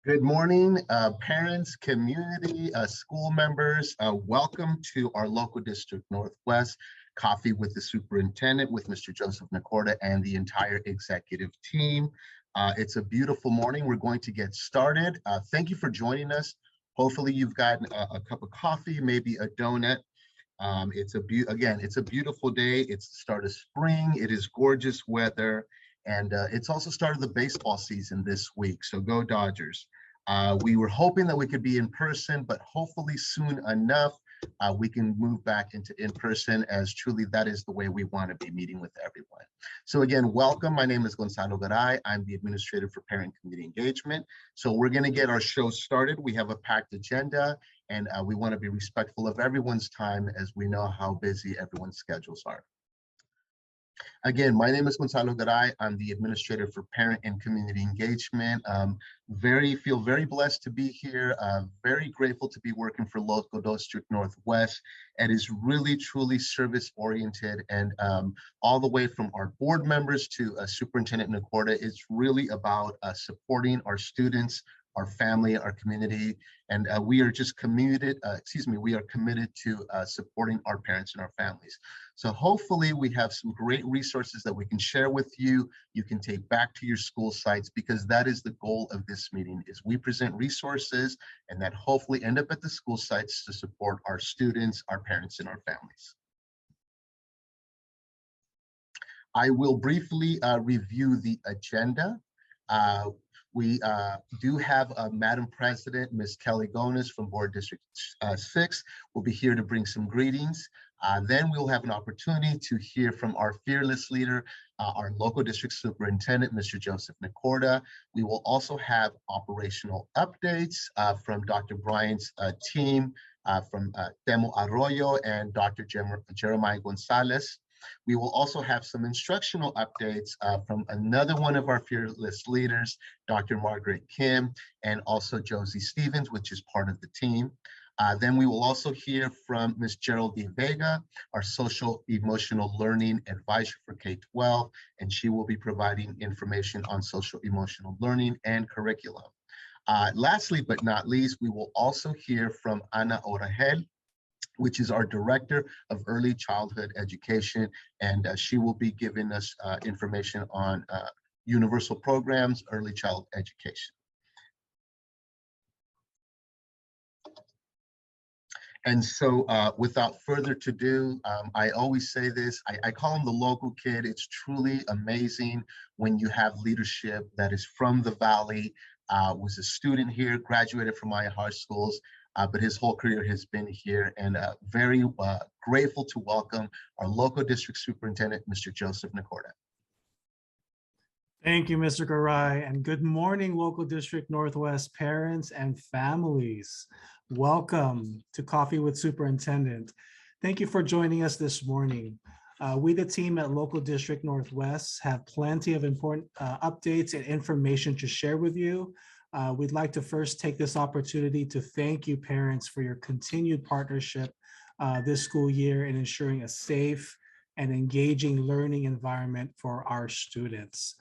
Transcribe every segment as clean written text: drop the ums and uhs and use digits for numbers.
Good morning, parents, community, school members. Welcome to our local district Northwest Coffee with the Superintendent with Mr. Joseph Nacorda and the entire executive team. It's a beautiful morning. We're going to get started. Thank you for joining us. Hopefully you've gotten a cup of coffee, maybe a donut. It's a beautiful day. It's the start of spring. It is gorgeous weather. And it's also started the baseball season this week, so go Dodgers. We were hoping that we could be in person, but hopefully soon enough, we can move back into in-person, as truly that is the way we want to be meeting with everyone. So again, welcome. My name is Gonzalo Garay. I'm the administrator for Parent Community Engagement. So we're going to get our show started. We have a packed agenda, and we want to be respectful of everyone's time, as we know how busy everyone's schedules are. Again, my name is Gonzalo Garay. I'm the administrator for Parent and Community Engagement. Feel very blessed to be here. Very grateful to be working for Local District Northwest. It is really, truly service-oriented, and all the way from our board members to Superintendent Nacorda, it's really about supporting our students, our family, our community, and we are just committed, we are committed to supporting our parents and our families. So hopefully we have some great resources that we can share with you, you can take back to your school sites, because that is the goal of this meeting, is we present resources and that hopefully end up at the school sites to support our students, our parents, and our families. I will briefly review the agenda. We do have Madam President, Ms. Kelly Gones from Board District 6, will be here to bring some greetings. Then we'll have an opportunity to hear from our fearless leader, our local district superintendent, Mr. Joseph Nacorda. We will also have operational updates from Dr. Brian's team, from Temo Arroyo and Dr. Jeremiah Gonzalez. We will also have some instructional updates from another one of our fearless leaders, Dr. Margaret Kim, and also Josie Stevens, which is part of the team. Then we will also hear from Ms. Geraldine Vega, our social emotional learning advisor for K-12, and she will be providing information on social emotional learning and curriculum. Lastly, but not least, we will also hear from Ana Orajel, which is our Director of Early Childhood Education, and she will be giving us information on universal programs, early child education. And so without further ado, I always say this, I call him the local kid. It's truly amazing when you have leadership that is from the Valley, was a student here, graduated from my high schools, but his whole career has been here, and very grateful to welcome our local district superintendent, Mr. Joseph Nacorda. Thank you, Mr. Garay, and good morning, local district Northwest parents and families. Welcome to Coffee with Superintendent. Thank you for joining us this morning. We, the team at Local District Northwest, have plenty of important updates and information to share with you. We'd like to first take this opportunity to thank you, parents, for your continued partnership this school year in ensuring a safe and engaging learning environment for our students.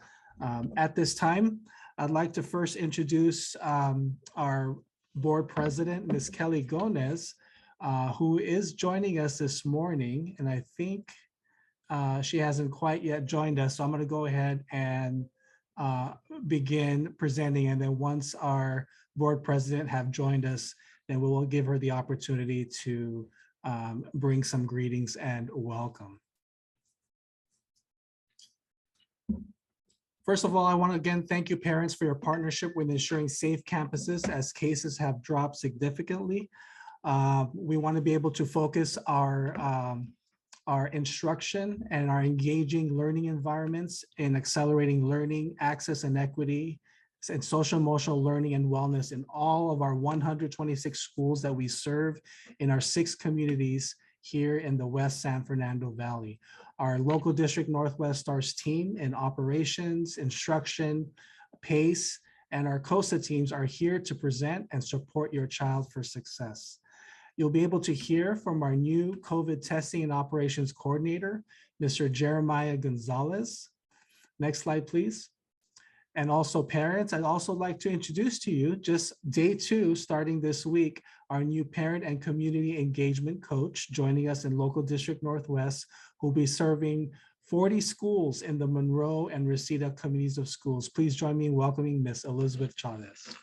At this time, I'd like to first introduce our board president, Ms. Kelly Gones, who is joining us this morning, and I think she hasn't quite yet joined us, so I'm going to go ahead and begin presenting, and then once our board president have joined us, then we will give her the opportunity to bring some greetings and welcome. First of all, I want to again thank you, parents, for your partnership with ensuring safe campuses as cases have dropped significantly. We want to be able to focus our instruction and our engaging learning environments in accelerating learning, access and equity, and social emotional learning and wellness in all of our 126 schools that we serve in our 6 communities here in the West San Fernando Valley. Our local district Northwest Stars team in operations, instruction, PACE, and our COSA teams are here to present and support your child for success. You'll be able to hear from our new COVID testing and operations coordinator, Mr. Jeremiah Gonzalez. Next slide, please. And also parents, I'd also like to introduce to you just day 2, starting this week, our new parent and community engagement coach joining us in Local District Northwest, who'll be serving 40 schools in the Monroe and Reseda communities of schools. Please join me in welcoming Miss Elizabeth Chavez.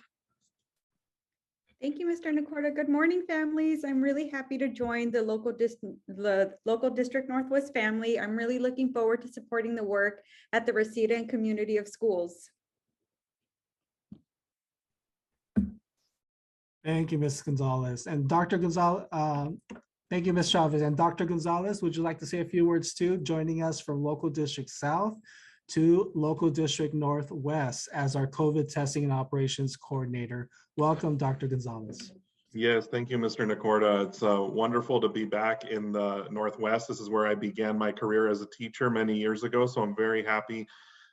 Thank you, Mr. Nacorda. Good morning, families. I'm really happy to join the local District Northwest family. I'm really looking forward to supporting the work at the Reseda and community of schools. Thank you, Ms. Gonzalez. And Dr. Gonzalez, thank you, Ms. Chavez. And Dr. Gonzalez, would you like to say a few words too, joining us from Local District South to Local District Northwest as our COVID testing and operations coordinator? Welcome, Dr. Gonzalez. Yes, thank you, Mr. Nacorda. It's wonderful to be back in the Northwest. This is where I began my career as a teacher many years ago, so I'm very happy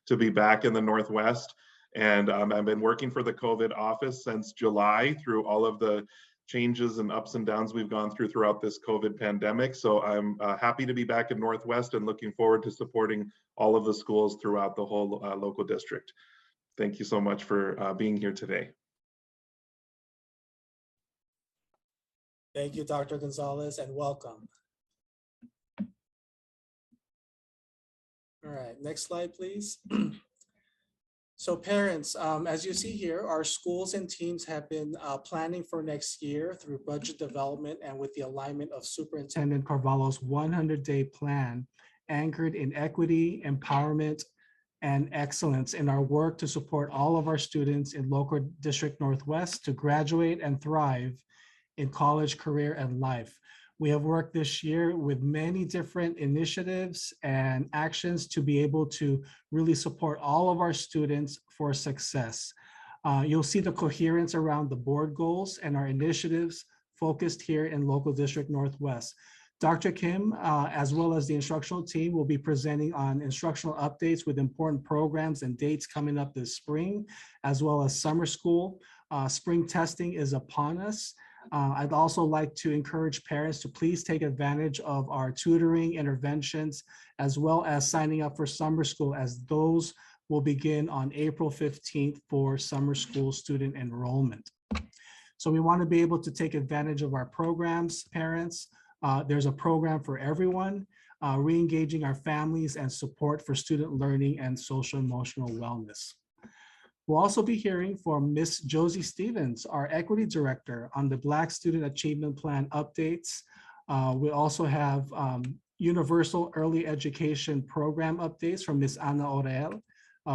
to be back in the Northwest. And I've been working for the COVID office since July through all of the changes and ups and downs we've gone through throughout this COVID pandemic. So I'm happy to be back in Northwest and looking forward to supporting all of the schools throughout the whole local district. Thank you so much for being here today. Thank you, Dr. Gonzalez, and welcome. All right, next slide, please. So parents, as you see here, our schools and teams have been planning for next year through budget development and with the alignment of Superintendent Carvalho's 100-day plan, anchored in equity, empowerment, and excellence in our work to support all of our students in Local District Northwest to graduate and thrive in college, career, and life. We have worked this year with many different initiatives and actions to be able to really support all of our students for success. You'll see the coherence around the board goals and our initiatives focused here in Local District Northwest. Dr. Kim, as well as the instructional team, will be presenting on instructional updates with important programs and dates coming up this spring, as well as summer school. Spring testing is upon us. I'd also like to encourage parents to please take advantage of our tutoring interventions, as well as signing up for summer school, as those will begin on April 15th for summer school student enrollment. So we want to be able to take advantage of our programs, parents. There's a program for everyone, re-engaging our families and support for student learning and social emotional wellness. We'll also be hearing from Miss Josie Stevens, our Equity Director, on the Black Student Achievement Plan updates. We also have Universal Early Education Program updates from Miss Ana Orel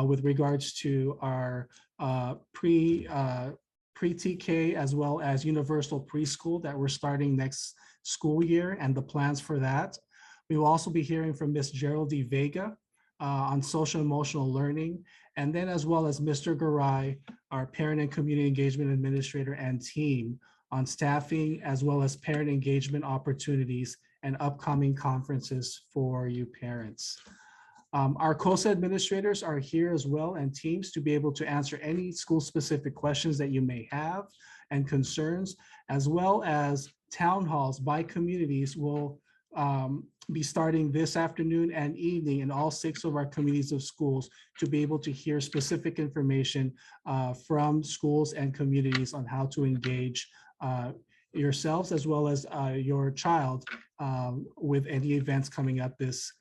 with regards to our pre-TK as well as Universal Preschool that we're starting next school year and the plans for that. We will also be hearing from Miss Geraldine Vega on social emotional learning, and then as well as Mr. Garay, our Parent and Community Engagement Administrator and team on staffing, as well as parent engagement opportunities and upcoming conferences for you parents. Our COSA administrators are here as well and teams to be able to answer any school-specific questions that you may have and concerns, as well as town halls by communities will be starting this afternoon and evening in all 6 of our communities of schools to be able to hear specific information from schools and communities on how to engage yourselves as well as your child with any events coming up this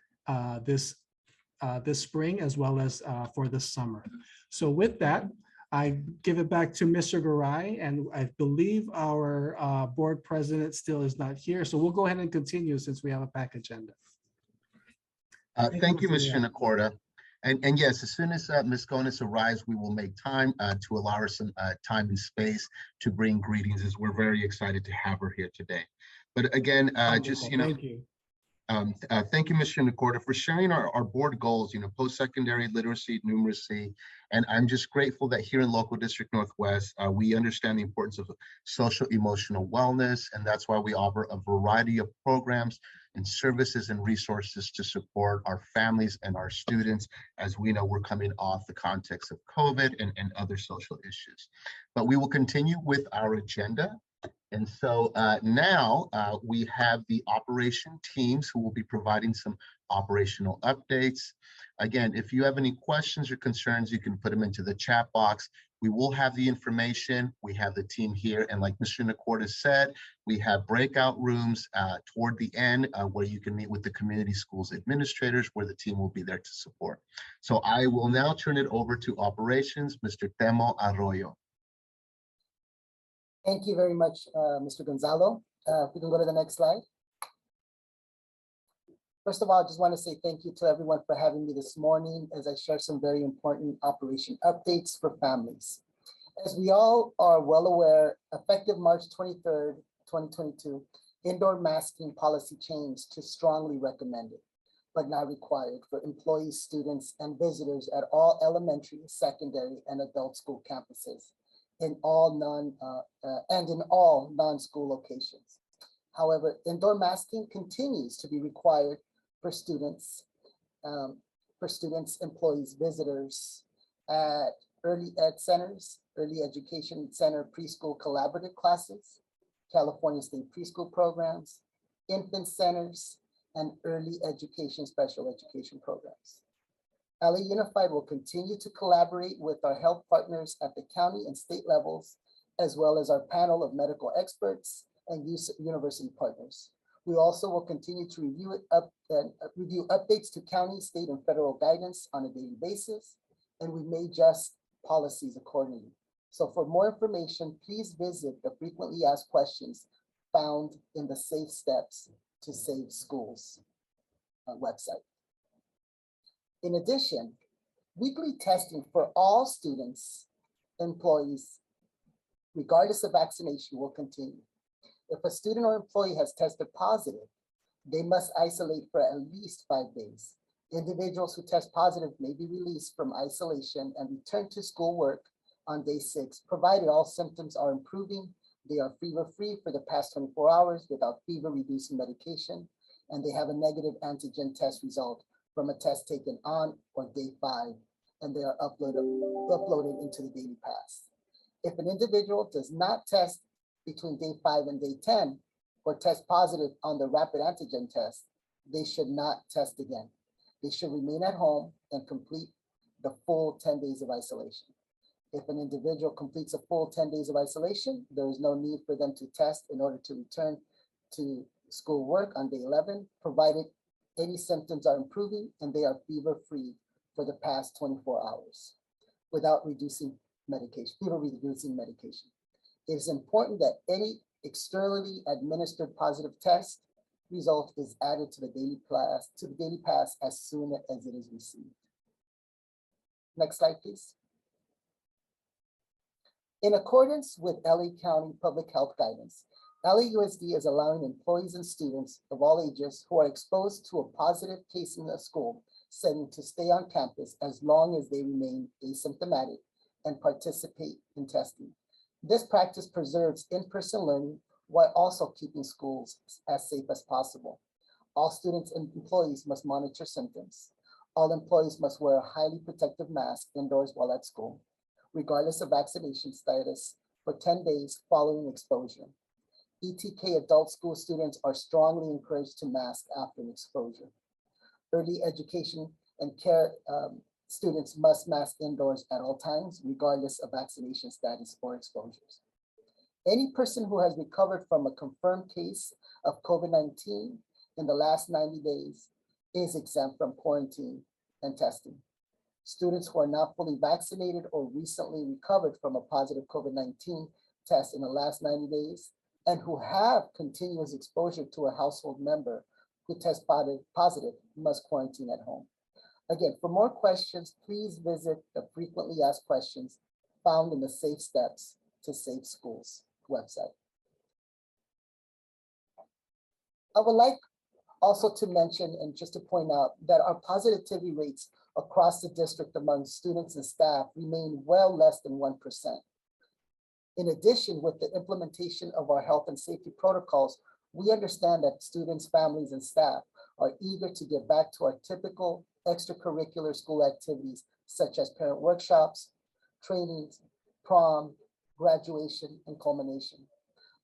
spring as well as for the summer. So with that, I give it back to Mr. Garay, and I believe our board president still is not here. So we'll go ahead and continue since we have a packed agenda. Thank you, Mr. Nacorda. And yes, as soon as Ms. Gonis arrives, we will make time to allow her some time and space to bring greetings, as we're very excited to have her here today. But again, just, you know, thank you. Thank you, Mr. Nacorda, for sharing our board goals, you know, post-secondary literacy, numeracy. And I'm just grateful that here in Local District Northwest, we understand the importance of social emotional wellness. And that's why we offer a variety of programs and services and resources to support our families and our students, as we know we're coming off the context of COVID and other social issues. But we will continue with our agenda. And so now we have the operation teams who will be providing some operational updates. Again, if you have any questions or concerns, you can put them into the chat box. We will have the information. We have the team here. And like Mr. Nacorda said, we have breakout rooms toward the end where you can meet with the community schools administrators, where the team will be there to support. So I will now turn it over to operations, Mr. Temo Arroyo. Thank you very much, Mr. Gonzalo. If we can go to the next slide. First of all, I just want to say thank you to everyone for having me this morning as I share some very important operation updates for families. As we all are well aware, effective March 23rd, 2022, indoor masking policy changed to strongly recommended, but not required for employees, students, and visitors at all elementary, secondary, and adult school campuses in all non-school locations. However, indoor masking continues to be required for students, employees, visitors at early ed centers, early education center preschool collaborative classes, California State preschool programs, infant centers, and early education special education programs. LA Unified will continue to collaborate with our health partners at the county and state levels, as well as our panel of medical experts and university partners. We also will continue to review updates to county, state, and federal guidance on a daily basis, and we may adjust policies accordingly. So for more information, please visit the frequently asked questions found in the Safe Steps to Save Schools website. In addition, weekly testing for all students, employees, regardless of vaccination, will continue. If a student or employee has tested positive, they must isolate for at least 5 days. Individuals who test positive may be released from isolation and return to schoolwork on day 6, provided all symptoms are improving, they are fever-free for the past 24 hours without fever-reducing medication, and they have a negative antigen test result from a test taken on or day 5, and they are uploaded into the Daily Pass. If an individual does not test between day 5 and day 10 or test positive on the rapid antigen test, they should not test again. They should remain at home and complete the full 10 days of isolation. If an individual completes a full 10 days of isolation, there is no need for them to test in order to return to schoolwork on day 11, provided any symptoms are improving and they are fever-free for the past 24 hours without reducing medication, fever-reducing medication. It is important that any externally administered positive test result is added to the Daily Pass as soon as it is received. Next slide, please. In accordance with LA County Public Health Guidance, LAUSD is allowing employees and students of all ages who are exposed to a positive case in a school setting to stay on campus as long as they remain asymptomatic and participate in testing. This practice preserves in-person learning while also keeping schools as safe as possible. All students and employees must monitor symptoms. All employees must wear a highly protective mask indoors while at school, regardless of vaccination status, for 10 days following exposure. ETK adult school students are strongly encouraged to mask after exposure. Early education and care students must mask indoors at all times, regardless of vaccination status or exposures. Any person who has recovered from a confirmed case of COVID-19 in the last 90 days is exempt from quarantine and testing. Students who are not fully vaccinated or recently recovered from a positive COVID-19 test in the last 90 days and who have continuous exposure to a household member who tests positive must quarantine at home. Again, for more questions, please visit the frequently asked questions found in the Safe Steps to Save Schools website. I would like also to mention and just to point out that our positivity rates across the district among students and staff remain well less than 1%. In addition, with the implementation of our health and safety protocols, we understand that students, families, and staff are eager to get back to our typical extracurricular school activities, such as parent workshops, trainings, prom, graduation, and culmination.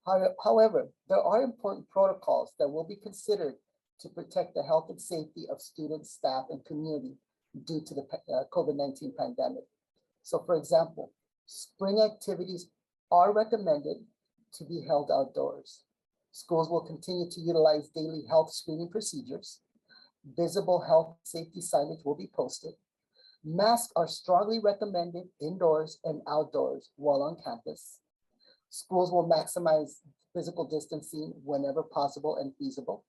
However, there are important protocols that will be considered to protect the health and safety of students, staff, and community due to the COVID-19 pandemic. So for example, spring activities are recommended to be held outdoors. Schools will continue to utilize daily health screening procedures. Visible health safety signage will be posted. Masks are strongly recommended indoors and outdoors while on campus. Schools will maximize physical distancing whenever possible and feasible.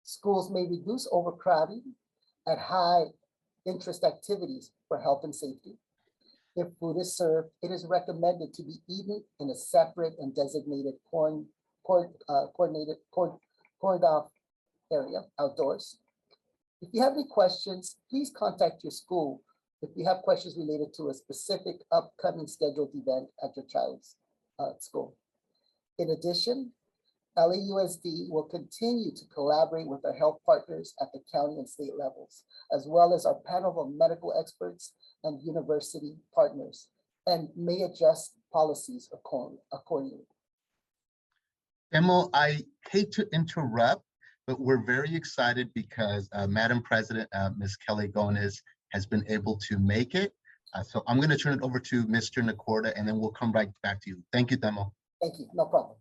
Schools may reduce overcrowding at high interest activities for health and safety. If food is served, it is recommended to be eaten in a separate and designated cordoned off area outdoors. If you have any questions, please contact your school if you have questions related to a specific upcoming scheduled event at your child's school. In addition, LAUSD will continue to collaborate with our health partners at the county and state levels, as well as our panel of medical experts and university partners, and may adjust policies accordingly. Emil, I hate to interrupt, but we're very excited because Madam President, Ms. Kelly Gomez, has been able to make it. So I'm going to turn it over to Mr. Nacorda, and then we'll come right back to you. Thank you, Demo. Thank you, no problem.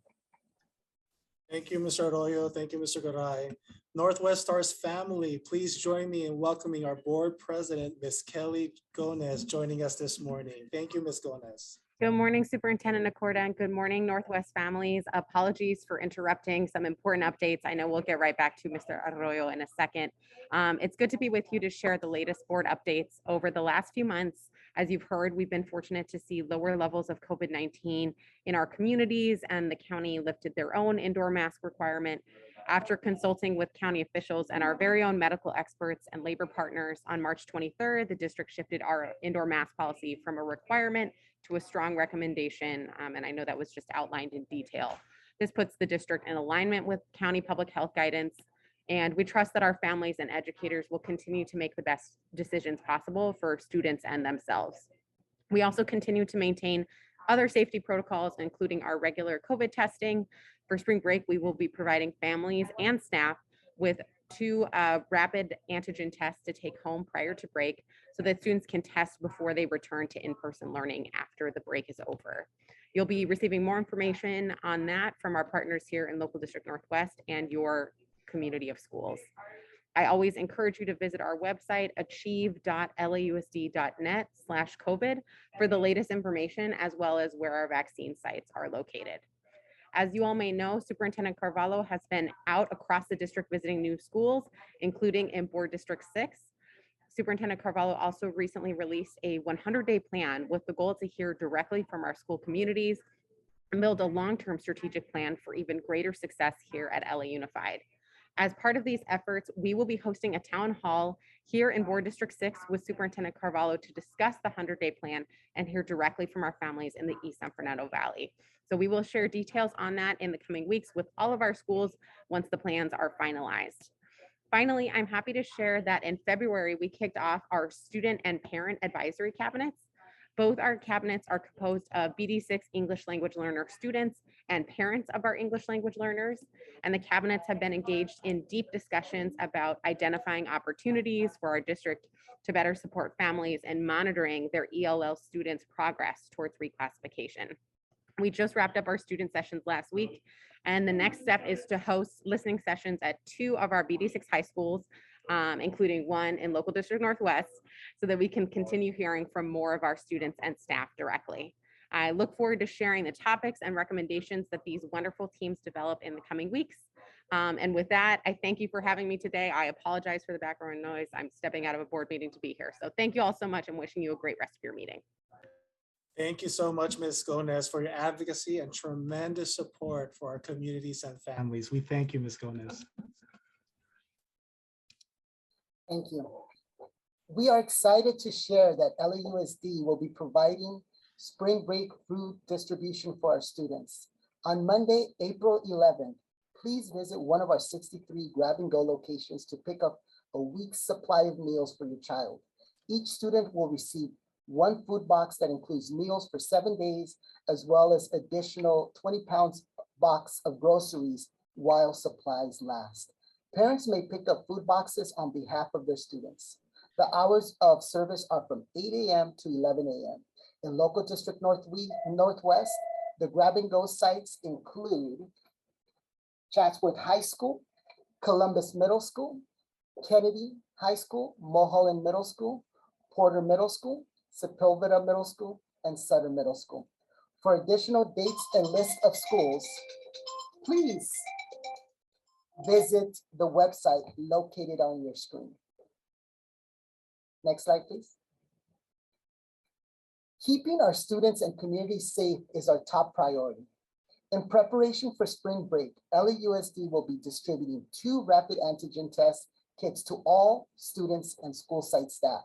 Thank you, Mr. Arroyo. Thank you, Mr. Garay. Northwest Stars family, please join me in welcoming our board president, Ms. Kelly Gomez, joining us this morning. Thank you, Ms. Gomez. Good morning, Superintendent Nacorda, and good morning, Northwest families. Apologies for interrupting some important updates. I know we'll get right back to Mr. Arroyo in a second. It's good to be with you to share the latest board updates. Over the last few months, as you've heard, we've been fortunate to see lower levels of COVID-19 in our communities, and the county lifted their own indoor mask requirement. After consulting with county officials and our very own medical experts and labor partners on March 23rd, the district shifted our indoor mask policy from a requirement to a strong recommendation, and I know that was just outlined in detail. This puts the district in alignment with county public health guidance, and we trust that our families and educators will continue to make the best decisions possible for students and themselves. We also continue to maintain other safety protocols, including our regular COVID testing. For spring break, we will be providing families and staff with 2 rapid antigen tests to take home prior to break so that students can test before they return to in-person learning after the break is over. You'll be receiving more information on that from our partners here in Local District Northwest and your community of schools. I always encourage you to visit our website, achieve.lausd.net/COVID, for the latest information, as well as where our vaccine sites are located. As you all may know, Superintendent Carvalho has been out across the district visiting new schools, including in Board District 6. Superintendent Carvalho also recently released a 100-day plan with the goal to hear directly from our school communities and build a long-term strategic plan for even greater success here at LA Unified. As part of these efforts, we will be hosting a town hall here in Board District 6 with Superintendent Carvalho to discuss the 100-day plan and hear directly from our families in the East San Fernando Valley. So we will share details on that in the coming weeks with all of our schools once the plans are finalized. Finally, I'm happy to share that in February, we kicked off our student and parent advisory cabinets. Both our cabinets are composed of BD6 English language learner students and parents of our English language learners. And the cabinets have been engaged in deep discussions about identifying opportunities for our district to better support families and monitoring their ELL students' progress towards reclassification. We just wrapped up our student sessions last week, and the next step is to host listening sessions at 2 of our BD6 high schools, including 1 in Local District Northwest, so that we can continue hearing from more of our students and staff directly. I look forward to sharing the topics and recommendations that these wonderful teams develop in the coming weeks. And with that, I thank you for having me today. I apologize for the background noise. I'm stepping out of a board meeting to be here. So thank you all so much. I'm wishing you a great rest of your meeting. Thank you so much, Ms. Gomez, for your advocacy and tremendous support for our communities and families. We thank you, Ms. Gomez. Thank you. We are excited to share that LAUSD will be providing spring break food distribution for our students. On Monday, April 11th, please visit one of our 63 grab-and-go locations to pick up a week's supply of meals for your child. Each student will receive 1 food box that includes meals for 7 days, as well as additional 20 pounds box of groceries while supplies last. Parents may pick up food boxes on behalf of their students. The hours of service are from 8 a.m. to 11 a.m. In local district Northwest, the grab-and-go sites include Chatsworth High School, Columbus Middle School, Kennedy High School, Mulholland Middle School, Porter Middle School, Sepulveda Middle School, and Sutter Middle School. For additional dates and list of schools, please visit the website located on your screen. Next slide, please. Keeping our students and community safe is our top priority. In preparation for spring break, LAUSD will be distributing 2 rapid antigen test kits to all students and school site staff.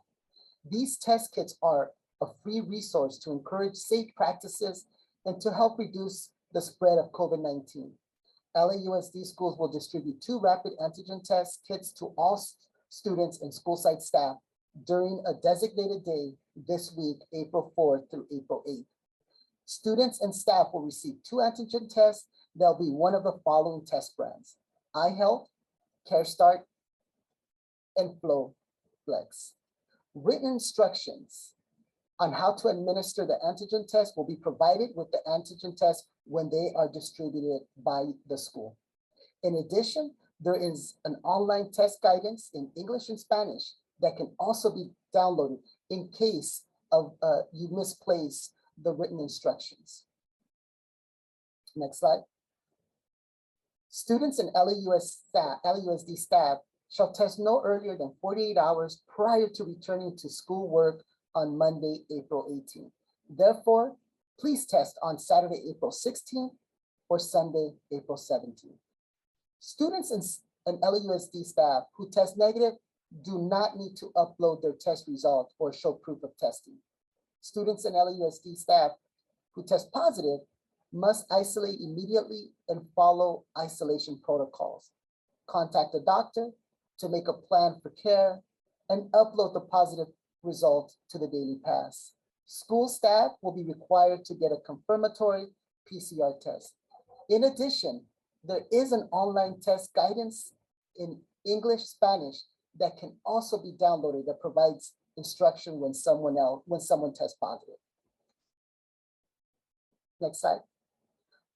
These test kits are a free resource to encourage safe practices and to help reduce the spread of COVID-19. LAUSD schools will distribute 2 rapid antigen test kits to all students and school site staff during a designated day this week, April 4th through April 8th. Students and staff will receive 2 antigen tests. There'll be one of the following test brands: iHealth, CareStart, and FlowFlex. Written instructions on how to administer the antigen test will be provided with the antigen test when they are distributed by the school. In addition, there is an online test guidance in English and Spanish that can also be downloaded in case of you misplace the written instructions. Next slide. Students and LAUSD staff shall test no earlier than 48 hours prior to returning to school work on Monday, April 18th. Therefore, please test on Saturday, April 16th or Sunday, April 17th. Students and LAUSD staff who test negative do not need to upload their test result or show proof of testing. Students and LAUSD staff who test positive must isolate immediately and follow isolation protocols. Contact a doctor to make a plan for care and upload the positive result to the Daily Pass. School staff will be required to get a confirmatory PCR test. In addition, there is an online test guidance in English, Spanish that can also be downloaded that provides instruction when someone tests positive. Next slide.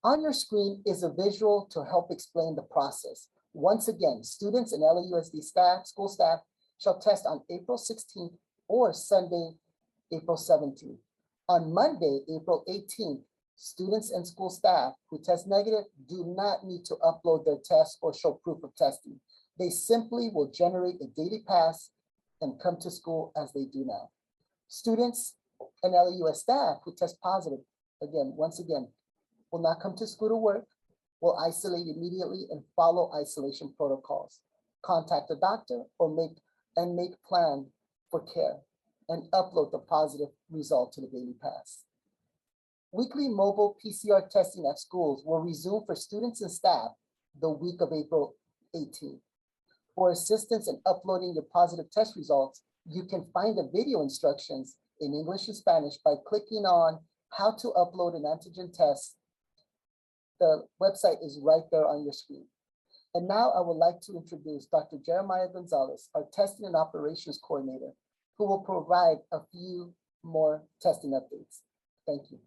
On your screen is a visual to help explain the process. Once again, students and LAUSD staff, school staff, shall test on April 16th or Sunday, April 17th. On Monday, April 18th, students and school staff who test negative do not need to upload their test or show proof of testing. They simply will generate a daily pass and come to school as they do now. Students and LAUS staff who test positive, once again, will not come to school to work, will isolate immediately and follow isolation protocols. Contact a doctor or make plan for care and upload the positive result to the Daily Pass. Weekly mobile PCR testing at schools will resume for students and staff the week of April 18th. For assistance in uploading your positive test results, you can find the video instructions in English and Spanish by clicking on how to upload an antigen test. The website is right there on your screen. And now I would like to introduce Dr. Jeremiah Gonzalez, our Testing and Operations Coordinator, who will provide a few more testing updates. Thank you.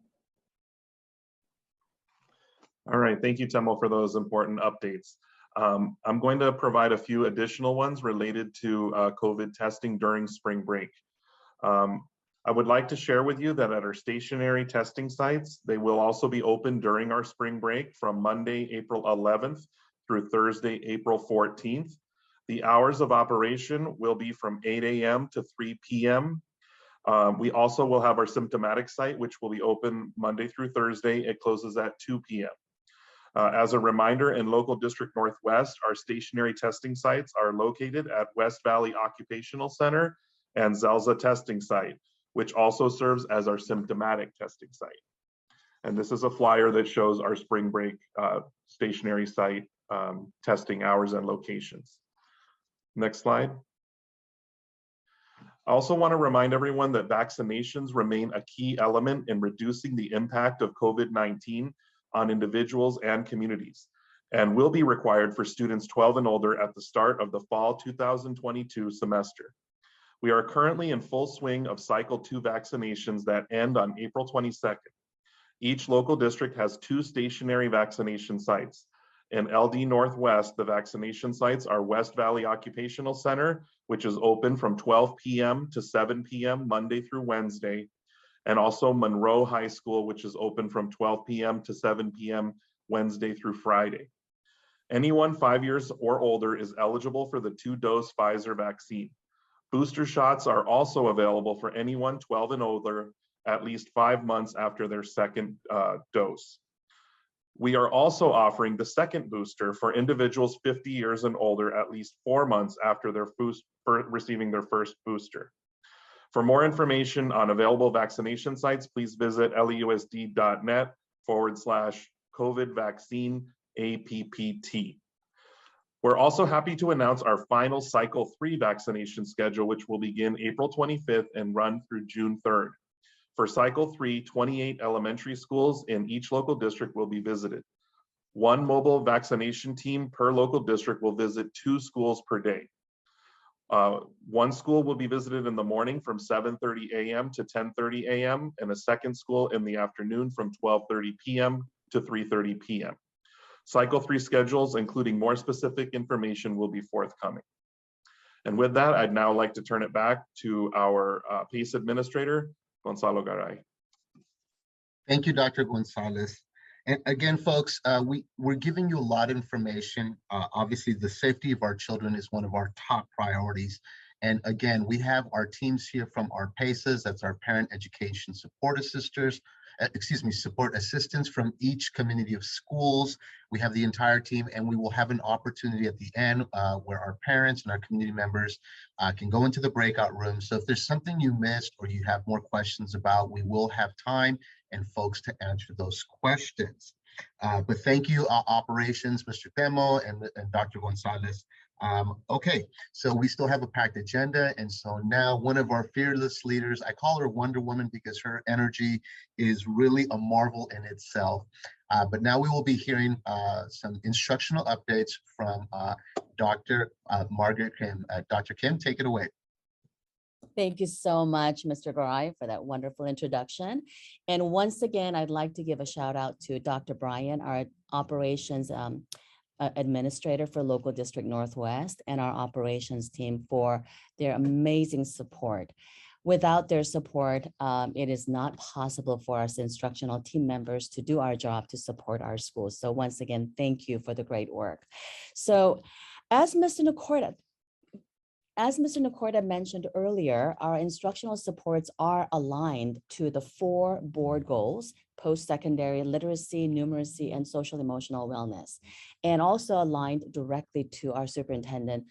All right, thank you, Temo, for those important updates. I'm going to provide a few additional ones related to COVID testing during spring break. I would like to share with you that at our stationary testing sites, they will also be open during our spring break from Monday, April 11th through Thursday, April 14th. The hours of operation will be from 8 a.m. to 3 p.m. We also will have our symptomatic site, which will be open Monday through Thursday. It closes at 2 p.m. As a reminder, in local district Northwest, our stationary testing sites are located at West Valley Occupational Center and Zelza Testing Site, which also serves as our symptomatic testing site. And this is a flyer that shows our spring break stationary site testing hours and locations. Next slide. I also want to remind everyone that vaccinations remain a key element in reducing the impact of COVID-19 on individuals and communities, and will be required for students 12 and older at the start of the fall 2022 semester. We are currently in full swing of cycle 2 vaccinations that end on April 22nd. Each local district has 2 stationary vaccination sites. In LD Northwest, the vaccination sites are West Valley Occupational Center, which is open from 12 p.m. to 7 p.m. Monday through Wednesday, and also Monroe High School, which is open from 12 p.m. to 7 p.m. Wednesday through Friday. Anyone 5 years or older is eligible for the 2-dose Pfizer vaccine. Booster shots are also available for anyone 12 and older at least 5 months after their second dose. We are also offering the second booster for individuals 50 years and older at least 4 months after their receiving their first booster. For more information on available vaccination sites, please visit leusd.net/COVID vaccine APPT. We're also happy to announce our final cycle 3 vaccination schedule, which will begin April 25th and run through June 3rd. For cycle 3, 28 elementary schools in each local district will be visited. 1 mobile vaccination team per local district will visit 2 schools per day. 1 school will be visited in the morning from 7:30 a.m. to 10:30 a.m. and a second school in the afternoon from 12:30 p.m. to 3:30 p.m. Cycle 3 schedules, including more specific information, will be forthcoming. And with that, I'd now like to turn it back to our PACE administrator, Gonzalo Garay. Thank you, Dr. Gonzalez. And again, folks, we're giving you a lot of information. Obviously, the safety of our children is one of our top priorities. And again, we have our teams here from our PACEs, that's our Parent Education Support Assistants, support assistants from each community of schools. We have the entire team, and we will have an opportunity at the end where our parents and our community members can go into the breakout room. So if there's something you missed or you have more questions about, we will have time and folks to answer those questions. But thank you, operations, Mr. Temo and Dr. Gonzalez. Okay, so we still have a packed agenda. And so now one of our fearless leaders, I call her Wonder Woman because her energy is really a marvel in itself. But now we will be hearing some instructional updates from Dr. Margaret Kim. Dr. Kim, take it away. Thank you so much, Mr. Garay, for that wonderful introduction. And once again, I'd like to give a shout out to Dr. Brian, our operations administrator for Local District Northwest, and our operations team for their amazing support. Without their support, it is not possible for us instructional team members to do our job to support our schools. So once again, thank you for the great work. So as Mr. Nacorda mentioned earlier, our instructional supports are aligned to the 4 board goals: post-secondary literacy, numeracy, and social emotional wellness, and also aligned directly to our Superintendent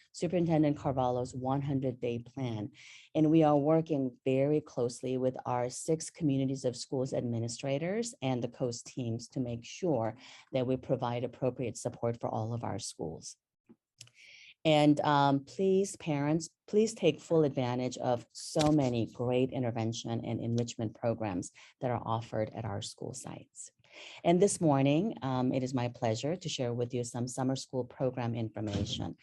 Carvalho's 100-day plan. And we are working very closely with our 6 communities of schools administrators and the COAST teams to make sure that we provide appropriate support for all of our schools. And please, parents, please take full advantage of so many great intervention and enrichment programs that are offered at our school sites. And this morning, it is my pleasure to share with you some summer school program information.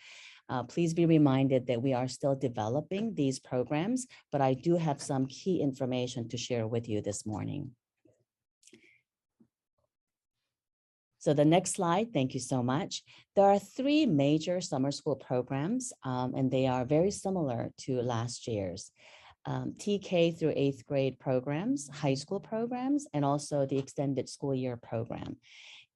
Please be reminded that we are still developing these programs, but I do have some key information to share with you this morning. So the next slide, thank you so much. There are 3 major summer school programs, and they are very similar to last year's. TK through 8th grade programs, high school programs, and also the extended school year program.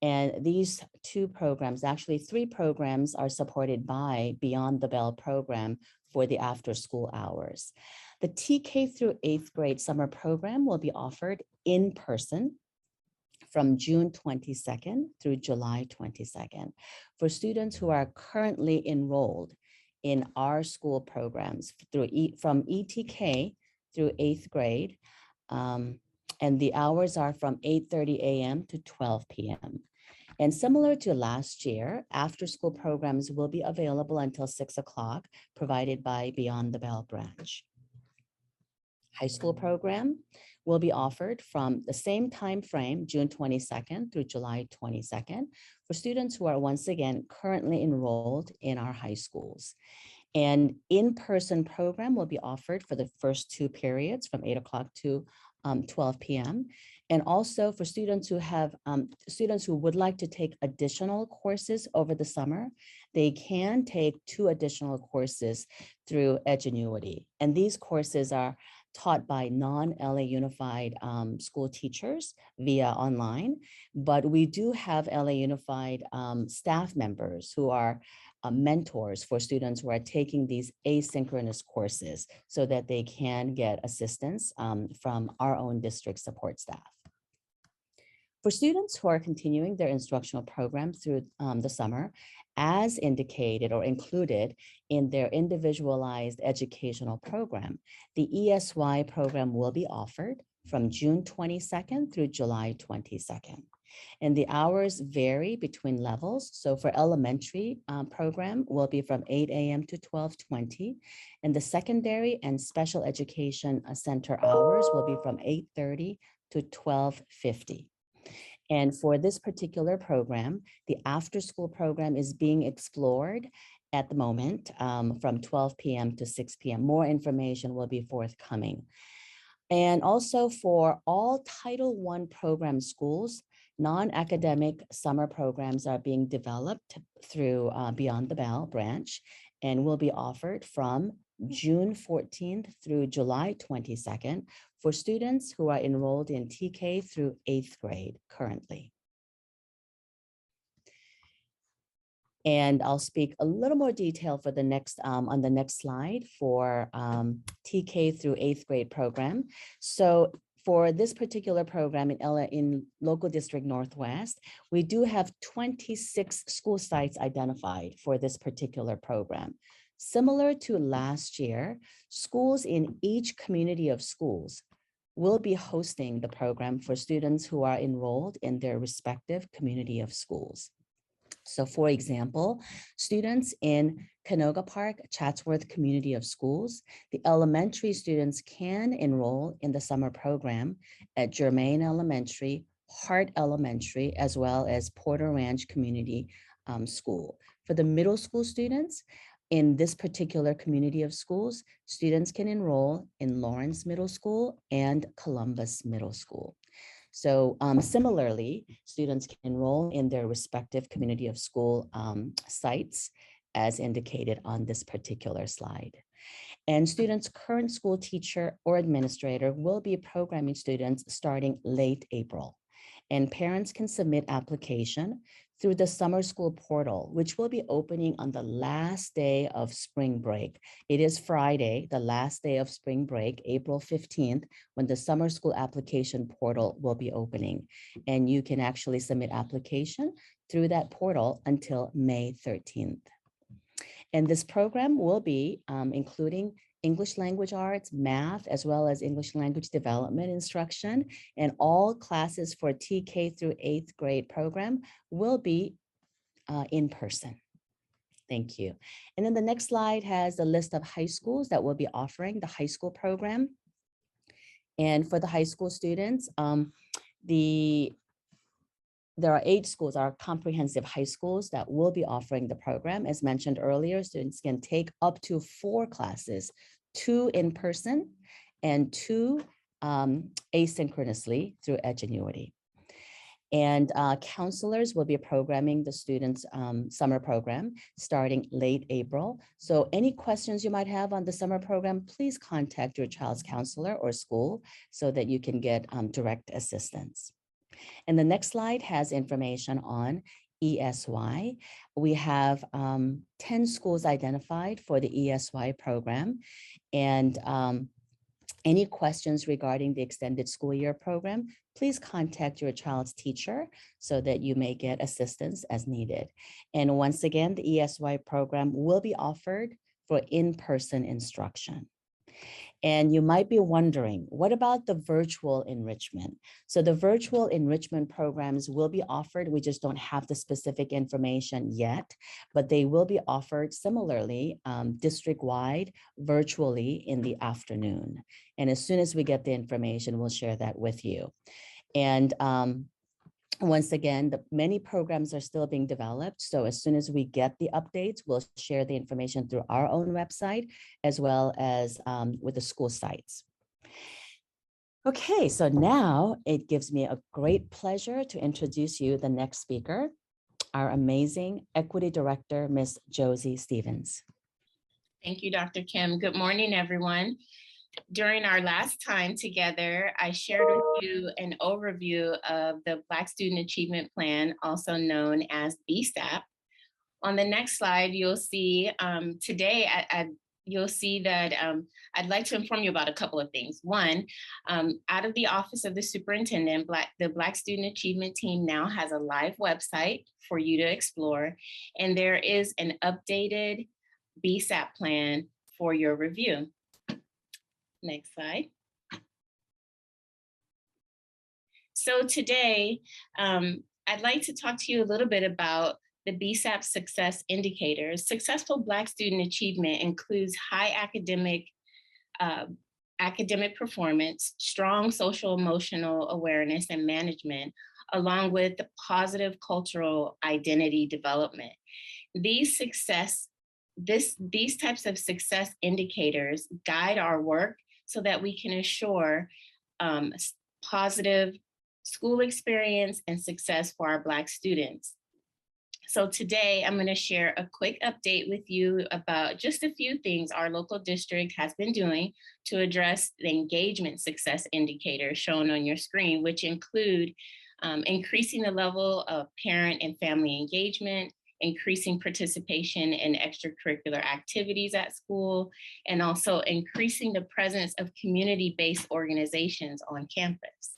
And these 2 programs, actually 3 programs, are supported by Beyond the Bell program for the after school hours. The TK through 8th grade summer program will be offered in person from June 22nd through July 22nd for students who are currently enrolled in our school programs from ETK through 8th grade. And the hours are from 8:30 a.m. to 12 p.m. And similar to last year, after school programs will be available until 6 o'clock, provided by Beyond the Bell branch. High school program will be offered from the same time frame, June 22nd through July 22nd, for students who are once again currently enrolled in our high schools. An in-person program will be offered for the first 2 periods from 8 o'clock to 12 p.m. And also for students who would like to take additional courses over the summer, they can take 2 additional courses through Edgenuity. And these courses are taught by non-LA Unified school teachers via online, but we do have LA Unified staff members who are mentors for students who are taking these asynchronous courses so that they can get assistance from our own district support staff. For students who are continuing their instructional program through the summer, as indicated or included in their individualized educational program, the ESY program will be offered from June 22nd through July 22nd. And the hours vary between levels. So for elementary program will be from 8 a.m. to 12:20. And the secondary and special education center hours will be from 8:30 to 12:50. And for this particular program, the after-school program is being explored at the moment from 12 p.m. to 6 p.m. More information will be forthcoming. And also for all Title I program schools, non-academic summer programs are being developed through Beyond the Bell branch and will be offered from June 14th through July 22nd for students who are enrolled in TK through 8th grade currently. And I'll speak a little more detail for the next on the next slide for TK through 8th grade program. So for this particular program in local district Northwest, we do have 26 school sites identified for this particular program. Similar to last year, schools in each community of schools will be hosting the program for students who are enrolled in their respective community of schools. So for example, students in Canoga Park, Chatsworth Community of Schools, the elementary students can enroll in the summer program at Germain Elementary, Hart Elementary, as well as Porter Ranch Community School. For the middle school students, in this particular community of schools, students can enroll in Lawrence Middle School and Columbus Middle School. So similarly, students can enroll in their respective community of school sites as indicated on this particular slide. And students' current school teacher or administrator will be programming students starting late April. And parents can submit application through the summer school portal, which will be opening on the last day of spring break. It is Friday, the last day of spring break, April 15th, when the summer school application portal will be opening. And you can actually submit application through that portal until May 13th. And this program will be including English language arts, math, as well as English language development instruction, and all classes for TK through 8th grade program will be in person. Thank you. And then the next slide has a list of high schools that will be offering the high school program. And for the high school students, there are 8 schools, our comprehensive high schools that will be offering the program. As mentioned earlier, students can take up to 4 classes, 2 in person and 2 asynchronously through Edgenuity. And counselors will be programming the students' summer program starting late April. So any questions you might have on the summer program, please contact your child's counselor or school so that you can get direct assistance. And the next slide has information on ESY. We have 10 schools identified for the ESY program. And any questions regarding the extended school year program, please contact your child's teacher so that you may get assistance as needed. And once again, the ESY program will be offered for in-person instruction. And you might be wondering, what about the virtual enrichment? So the virtual enrichment programs will be offered. We just don't have the specific information yet, but they will be offered similarly district-wide, virtually in the afternoon. And as soon as we get the information, we'll share that with you. And once again, many programs are still being developed. So as soon as we get the updates, we'll share the information through our own website, as well as with the school sites. Okay, so now it gives me a great pleasure to introduce you the next speaker, our amazing Equity Director, Ms. Josie Stevens. Thank you, Dr. Kim. Good morning, everyone. During our last time together, I shared with you an overview of the Black Student Achievement Plan, also known as BSAP. On the next slide, you'll see today, you'll see that I'd like to inform you about a couple of things. One, out of the Office of the Superintendent, the Black Student Achievement Team now has a live website for you to explore, and there is an updated BSAP plan for your review. Next slide. So today, I'd like to talk to you a little bit about the BSAP success indicators. Successful Black student achievement includes high academic performance, strong social emotional awareness and management, along with the positive cultural identity development. These types of success indicators guide our work so that we can assure positive school experience and success for our Black students. So today I'm going to share a quick update with you about just a few things our local district has been doing to address the engagement success indicators shown on your screen, which include increasing the level of parent and family engagement, increasing participation in extracurricular activities at school, and also increasing the presence of community-based organizations on campus.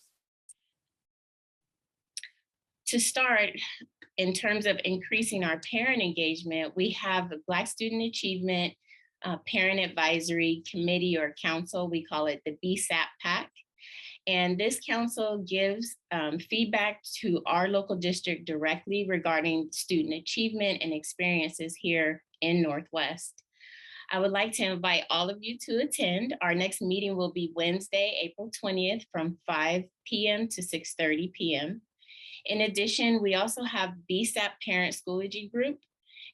To start, in terms of increasing our parent engagement, we have the Black Student Achievement Parent Advisory Committee or Council. We call it the BSAP PAC. And this council gives feedback to our local district directly regarding student achievement and experiences here in Northwest. I would like to invite all of you to attend. Our next meeting will be Wednesday, April 20th from 5 p.m. to 6:30 p.m. In addition, we also have BSAP Parent Schoology Group.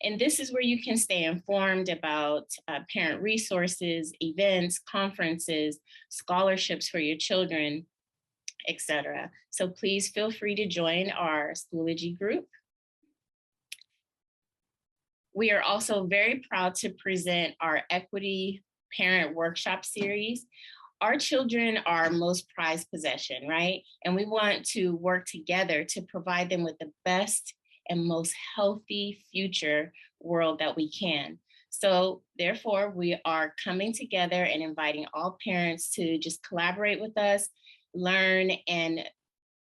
And this is where you can stay informed about parent resources, events, conferences, scholarships for your children, etc. So please feel free to join our Schoology group. We are also very proud to present our Equity Parent Workshop Series. Our children are our most prized possession, right? And we want to work together to provide them with the best and most healthy future world that we can. So therefore, we are coming together and inviting all parents to just collaborate with us, learn, and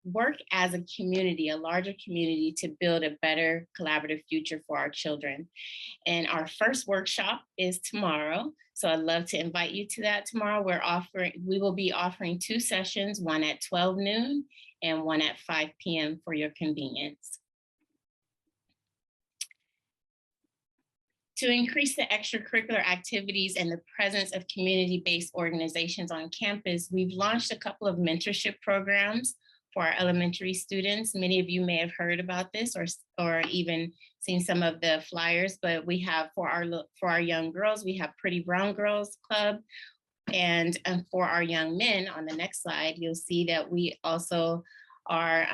work as a community, a larger community, to build a better collaborative future for our children. And our first workshop is tomorrow. So I'd love to invite you to that tomorrow. We will be offering 2 sessions, one at 12 noon and one at 5 p.m. for your convenience. To increase the extracurricular activities and the presence of community-based organizations on campus, we've launched a couple of mentorship programs for our elementary students. Many of you may have heard about this or even seen some of the flyers, but we have for our young girls, we have Pretty Brown Girls Club. And for our young men, on the next slide, you'll see that we also are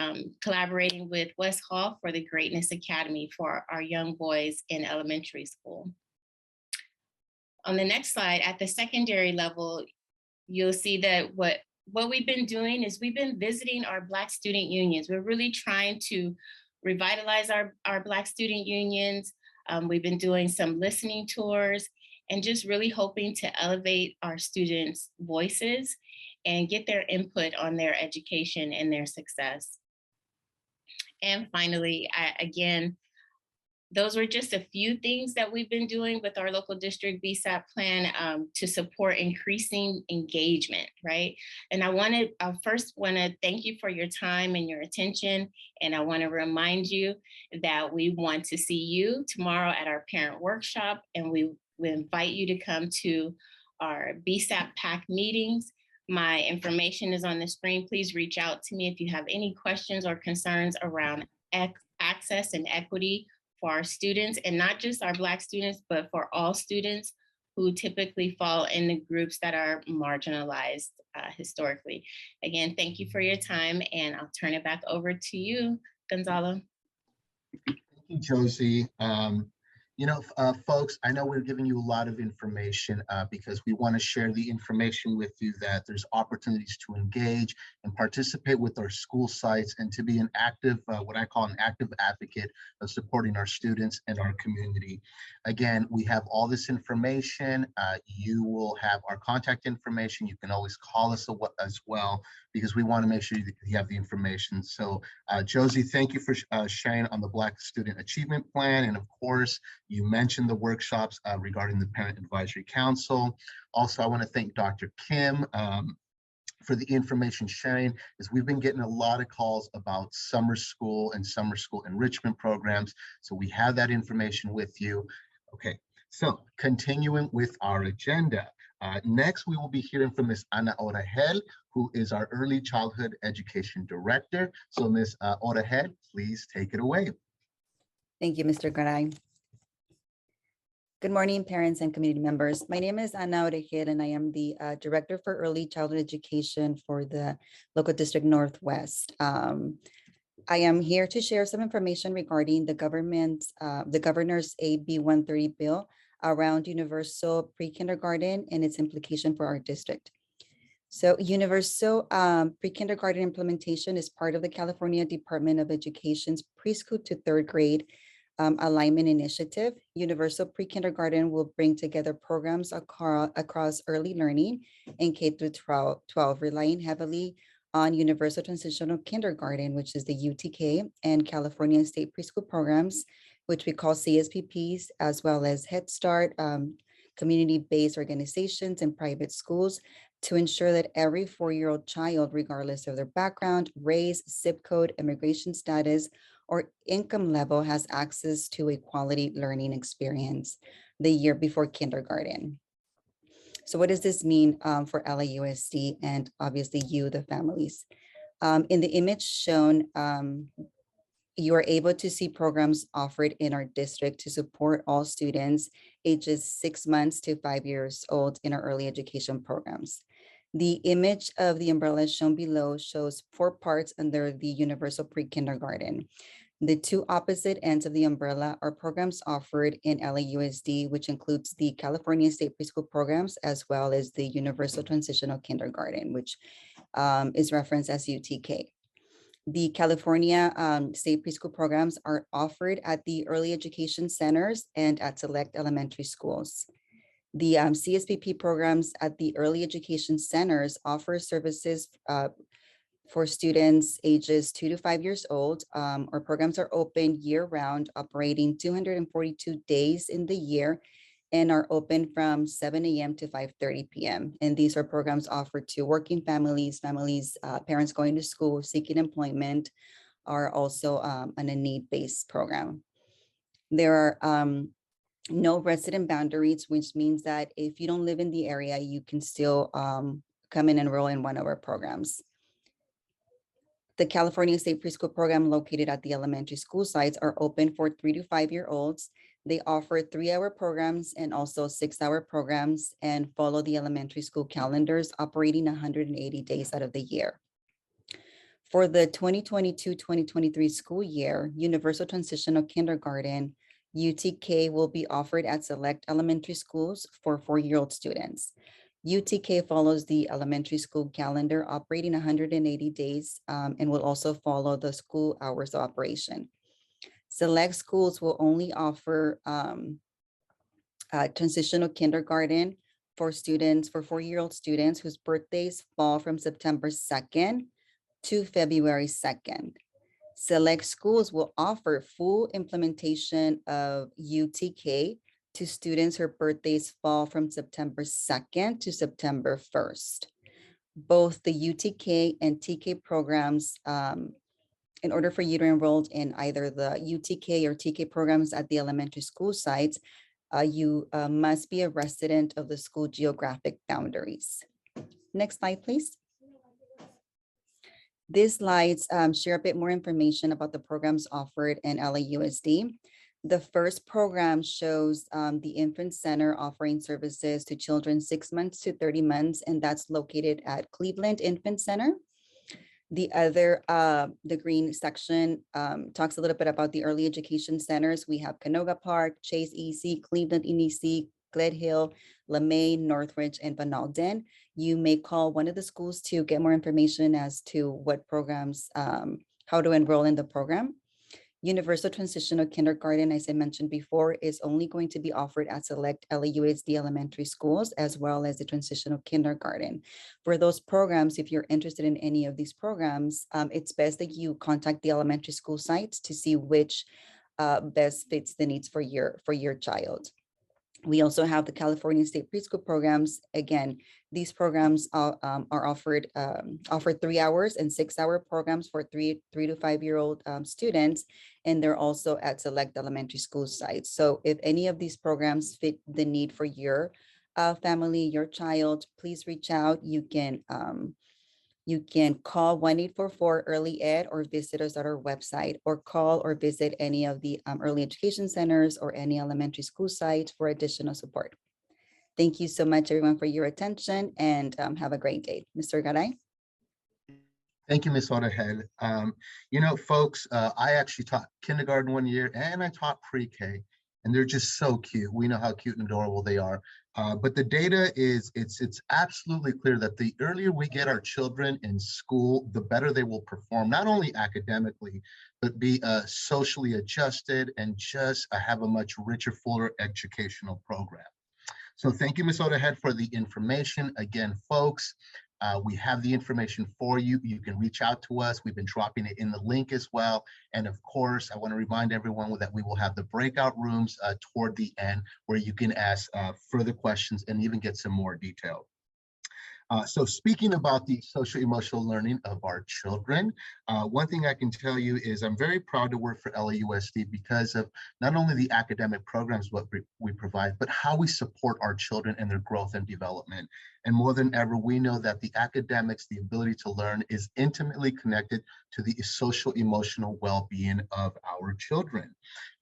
collaborating with West Hall for the Greatness Academy for our young boys in elementary school. On the next slide, at the secondary level, you'll see that what we've been doing is we've been visiting our Black student unions. We're really trying to revitalize our Black student unions. We've been doing some listening tours and just really hoping to elevate our students' voices and get their input on their education and their success. And finally, again, those were just a few things that we've been doing with our local district BSAP plan to support increasing engagement, right? And I first want to thank you for your time and your attention. And I want to remind you that we want to see you tomorrow at our parent workshop. And we invite you to come to our BSAP PAC meetings. My information is on the screen. Please reach out to me if you have any questions or concerns around access and equity for our students, and not just our Black students, but for all students who typically fall in the groups that are marginalized historically. Again, thank you for your time, and I'll turn it back over to you, Gonzalo. Thank you, Josie. Folks, I know we're giving you a lot of information because we want to share the information with you that there's opportunities to engage and participate with our school sites and to be an active, what I call an active advocate of supporting our students and our community. Again, we have all this information. You will have our contact information. You can always call us as well, because we want to make sure you have the information. So Josie, thank you for sharing on the Black Student Achievement Plan. And of course, you mentioned the workshops regarding the Parent Advisory Council. Also, I want to thank Dr. Kim for the information sharing, as we've been getting a lot of calls about summer school and summer school enrichment programs. So we have that information with you. Okay, so continuing with our agenda. Next, we will be hearing from Ms. Ana Orajel, who is our Early Childhood Education Director. So Ms. Orajel, please take it away. Thank you, Mr. Garay. Good morning, parents and community members. My name is Ana Orejel, and I am the Director for Early Childhood Education for the Local District Northwest. I am here to share some information regarding the governor's AB 130 bill around universal pre-kindergarten and its implication for our district. So universal pre-kindergarten implementation is part of the California Department of Education's preschool to third grade alignment initiative. Universal pre-kindergarten will bring together programs across early learning and K through 12, relying heavily on Universal Transitional Kindergarten, which is the UTK, and California State Preschool Programs, which we call CSPPs, as well as Head Start, community-based organizations and private schools, to ensure that every 4-year-old child, regardless of their background, race, zip code, immigration status, or income level, has access to a quality learning experience the year before kindergarten. So what does this mean for LAUSD and obviously you, the families? In the image shown, you are able to see programs offered in our district to support all students ages 6 months to 5 years old in our early education programs. The image of the umbrella shown below shows 4 parts under the Universal Pre-Kindergarten. The 2 opposite ends of the umbrella are programs offered in LAUSD, which includes the California State Preschool Programs, as well as the Universal Transitional Kindergarten, which is referenced as UTK. The California State Preschool Programs are offered at the early education centers and at select elementary schools. The CSPP programs at the early education centers offer services for students ages 2 to 5 years old. Our programs are open year-round, operating 242 days in the year, and are open from 7 a.m. to 5:30 p.m. And these are programs offered to working families, parents going to school, seeking employment, are also on a need-based program. There are no resident boundaries, which means that if you don't live in the area, you can still come and enroll in one of our programs. The California State Preschool Program located at the elementary school sites are open for 3 to 5 year olds. They offer 3-hour programs and also 6-hour programs, and follow the elementary school calendars, operating 180 days out of the year. For the 2022-2023 school year, Universal Transitional Kindergarten, UTK, will be offered at select elementary schools for 4-year-old students. UTK follows the elementary school calendar, operating 180 days, and will also follow the school hours of operation. Select schools will only offer transitional kindergarten for students, for 4-year-old students whose birthdays fall from September 2nd to February 2nd. Select schools will offer full implementation of UTK to students whose birthdays fall from September 2nd to September 1st. Both the UTK and TK programs, in order for you to enroll in either the UTK or TK programs at the elementary school sites, you must be a resident of the school geographic boundaries. Next slide, please. These slides share a bit more information about the programs offered in LAUSD. The first program shows the Infant Center offering services to children 6 months to 30 months, and that's located at Cleveland Infant Center. The other, the green section talks a little bit about the early education centers. We have Canoga Park, Chase EC, Cleveland EC, Glade Hill, LeMay, Northridge, and Van Alden. You may call one of the schools to get more information as to what programs, how to enroll in the program. Universal Transitional Kindergarten, as I mentioned before, is only going to be offered at select LAUSD elementary schools, as well as the Transitional Kindergarten. For those programs, if you're interested in any of these programs, it's best that you contact the elementary school sites to see which best fits the needs for your child. We also have the California State Preschool programs. Again, these programs are offered 3 hours and 6 hour programs for 3 to 5 year old students, and they're also at select elementary school sites. So if any of these programs fit the need for your family, your child, please reach out. You can call 1-844-EARLY-ED or visit us at our website, or call or visit any of the early education centers or any elementary school site for additional support. Thank you so much, everyone, for your attention, and have a great day. Mr. Garay. Thank you, Ms. Odehead. You know, folks, I actually taught kindergarten 1 year and I taught pre-K, and they're just so cute. We know how cute and adorable they are. But the data is, it's absolutely clear that the earlier we get our children in school, the better they will perform, not only academically, but be socially adjusted and just have a much richer, fuller educational program. So thank you, Ms. Odehead, for the information. Again, folks, we have the information for you. You can reach out to us. We've been dropping it in the link as well. And of course, I want to remind everyone that we will have the breakout rooms toward the end where you can ask further questions and even get some more detail. So speaking about the social emotional learning of our children, one thing I can tell you is I'm very proud to work for LAUSD because of not only the academic programs what we provide, but how we support our children and their growth and development. And more than ever, we know that the academics, the ability to learn, is intimately connected to the social emotional well-being of our children.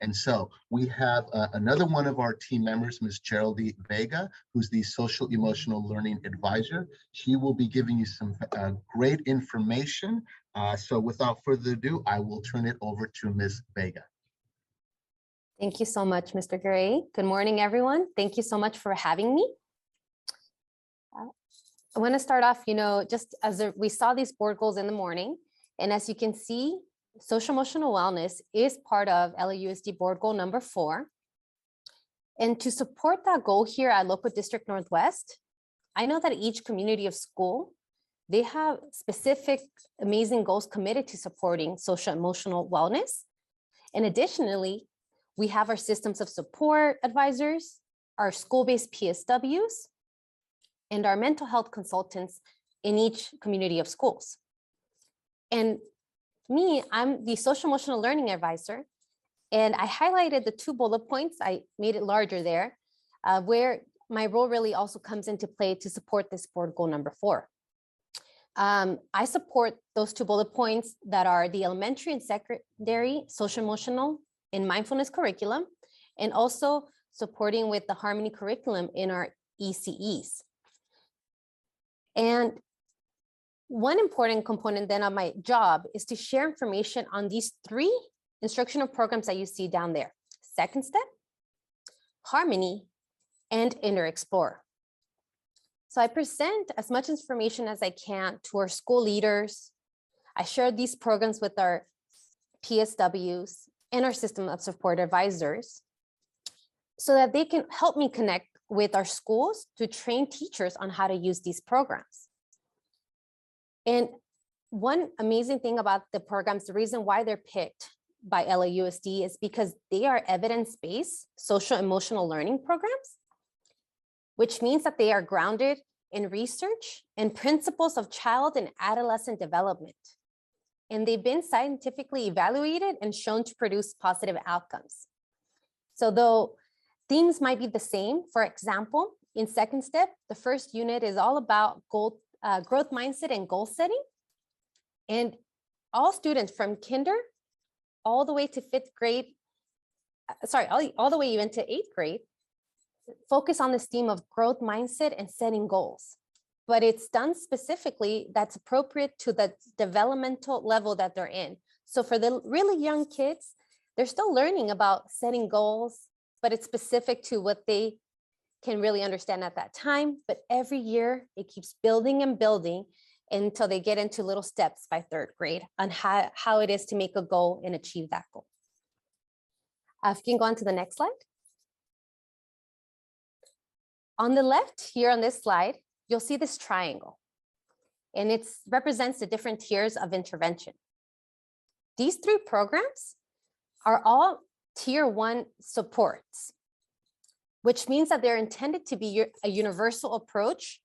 And so we have another one of our team members, Ms. Geraldine Vega, who's the social emotional learning advisor. She will be giving you some great information. So without further ado, I will turn it over to Ms. Vega. Thank you so much, Mr. Gray. Good morning, everyone. Thank you so much for having me. I want to start off, just as we saw these board goals in the morning, and as you can see, social emotional wellness is part of LAUSD board goal number 4. And to support that goal here at Local District Northwest, I know that each community of school, they have specific amazing goals committed to supporting social emotional wellness. And additionally, we have our systems of support advisors, our school-based PSWs, and our mental health consultants in each community of schools. And me, I'm the social emotional learning advisor, and I highlighted the 2 bullet points. I made it larger there, where my role really also comes into play to support this board goal number 4. I support those 2 bullet points that are the elementary and secondary social emotional and mindfulness curriculum, and also supporting with the Harmony curriculum in our ECEs. And one important component then of my job is to share information on these 3 instructional programs that you see down there: Second Step, Harmony, and Inner Explorer. So I present as much information as I can to our school leaders. I share these programs with our PSWs and our system of support advisors so that they can help me connect with our schools to train teachers on how to use these programs. And one amazing thing about the programs, the reason why they're picked by LAUSD is because they are evidence-based social emotional learning programs, which means that they are grounded in research and principles of child and adolescent development. And they've been scientifically evaluated and shown to produce positive outcomes. So though themes might be the same, for example, in second step, the first unit is all about growth mindset and goal setting. And all students from kinder all the way to fifth grade, all the way even to eighth grade, focus on this theme of growth mindset and setting goals. But it's done specifically that's appropriate to the developmental level that they're in. So for the really young kids, they're still learning about setting goals, but it's specific to what they can really understand at that time. But every year it keeps building and building until they get into little steps by third grade on how it is to make a goal and achieve that goal. If you can go on to the next slide. On the left here on this slide, you'll see this triangle, and it represents the different tiers of intervention. These three programs are all tier 1 supports, which means that they're intended to be a universal approach.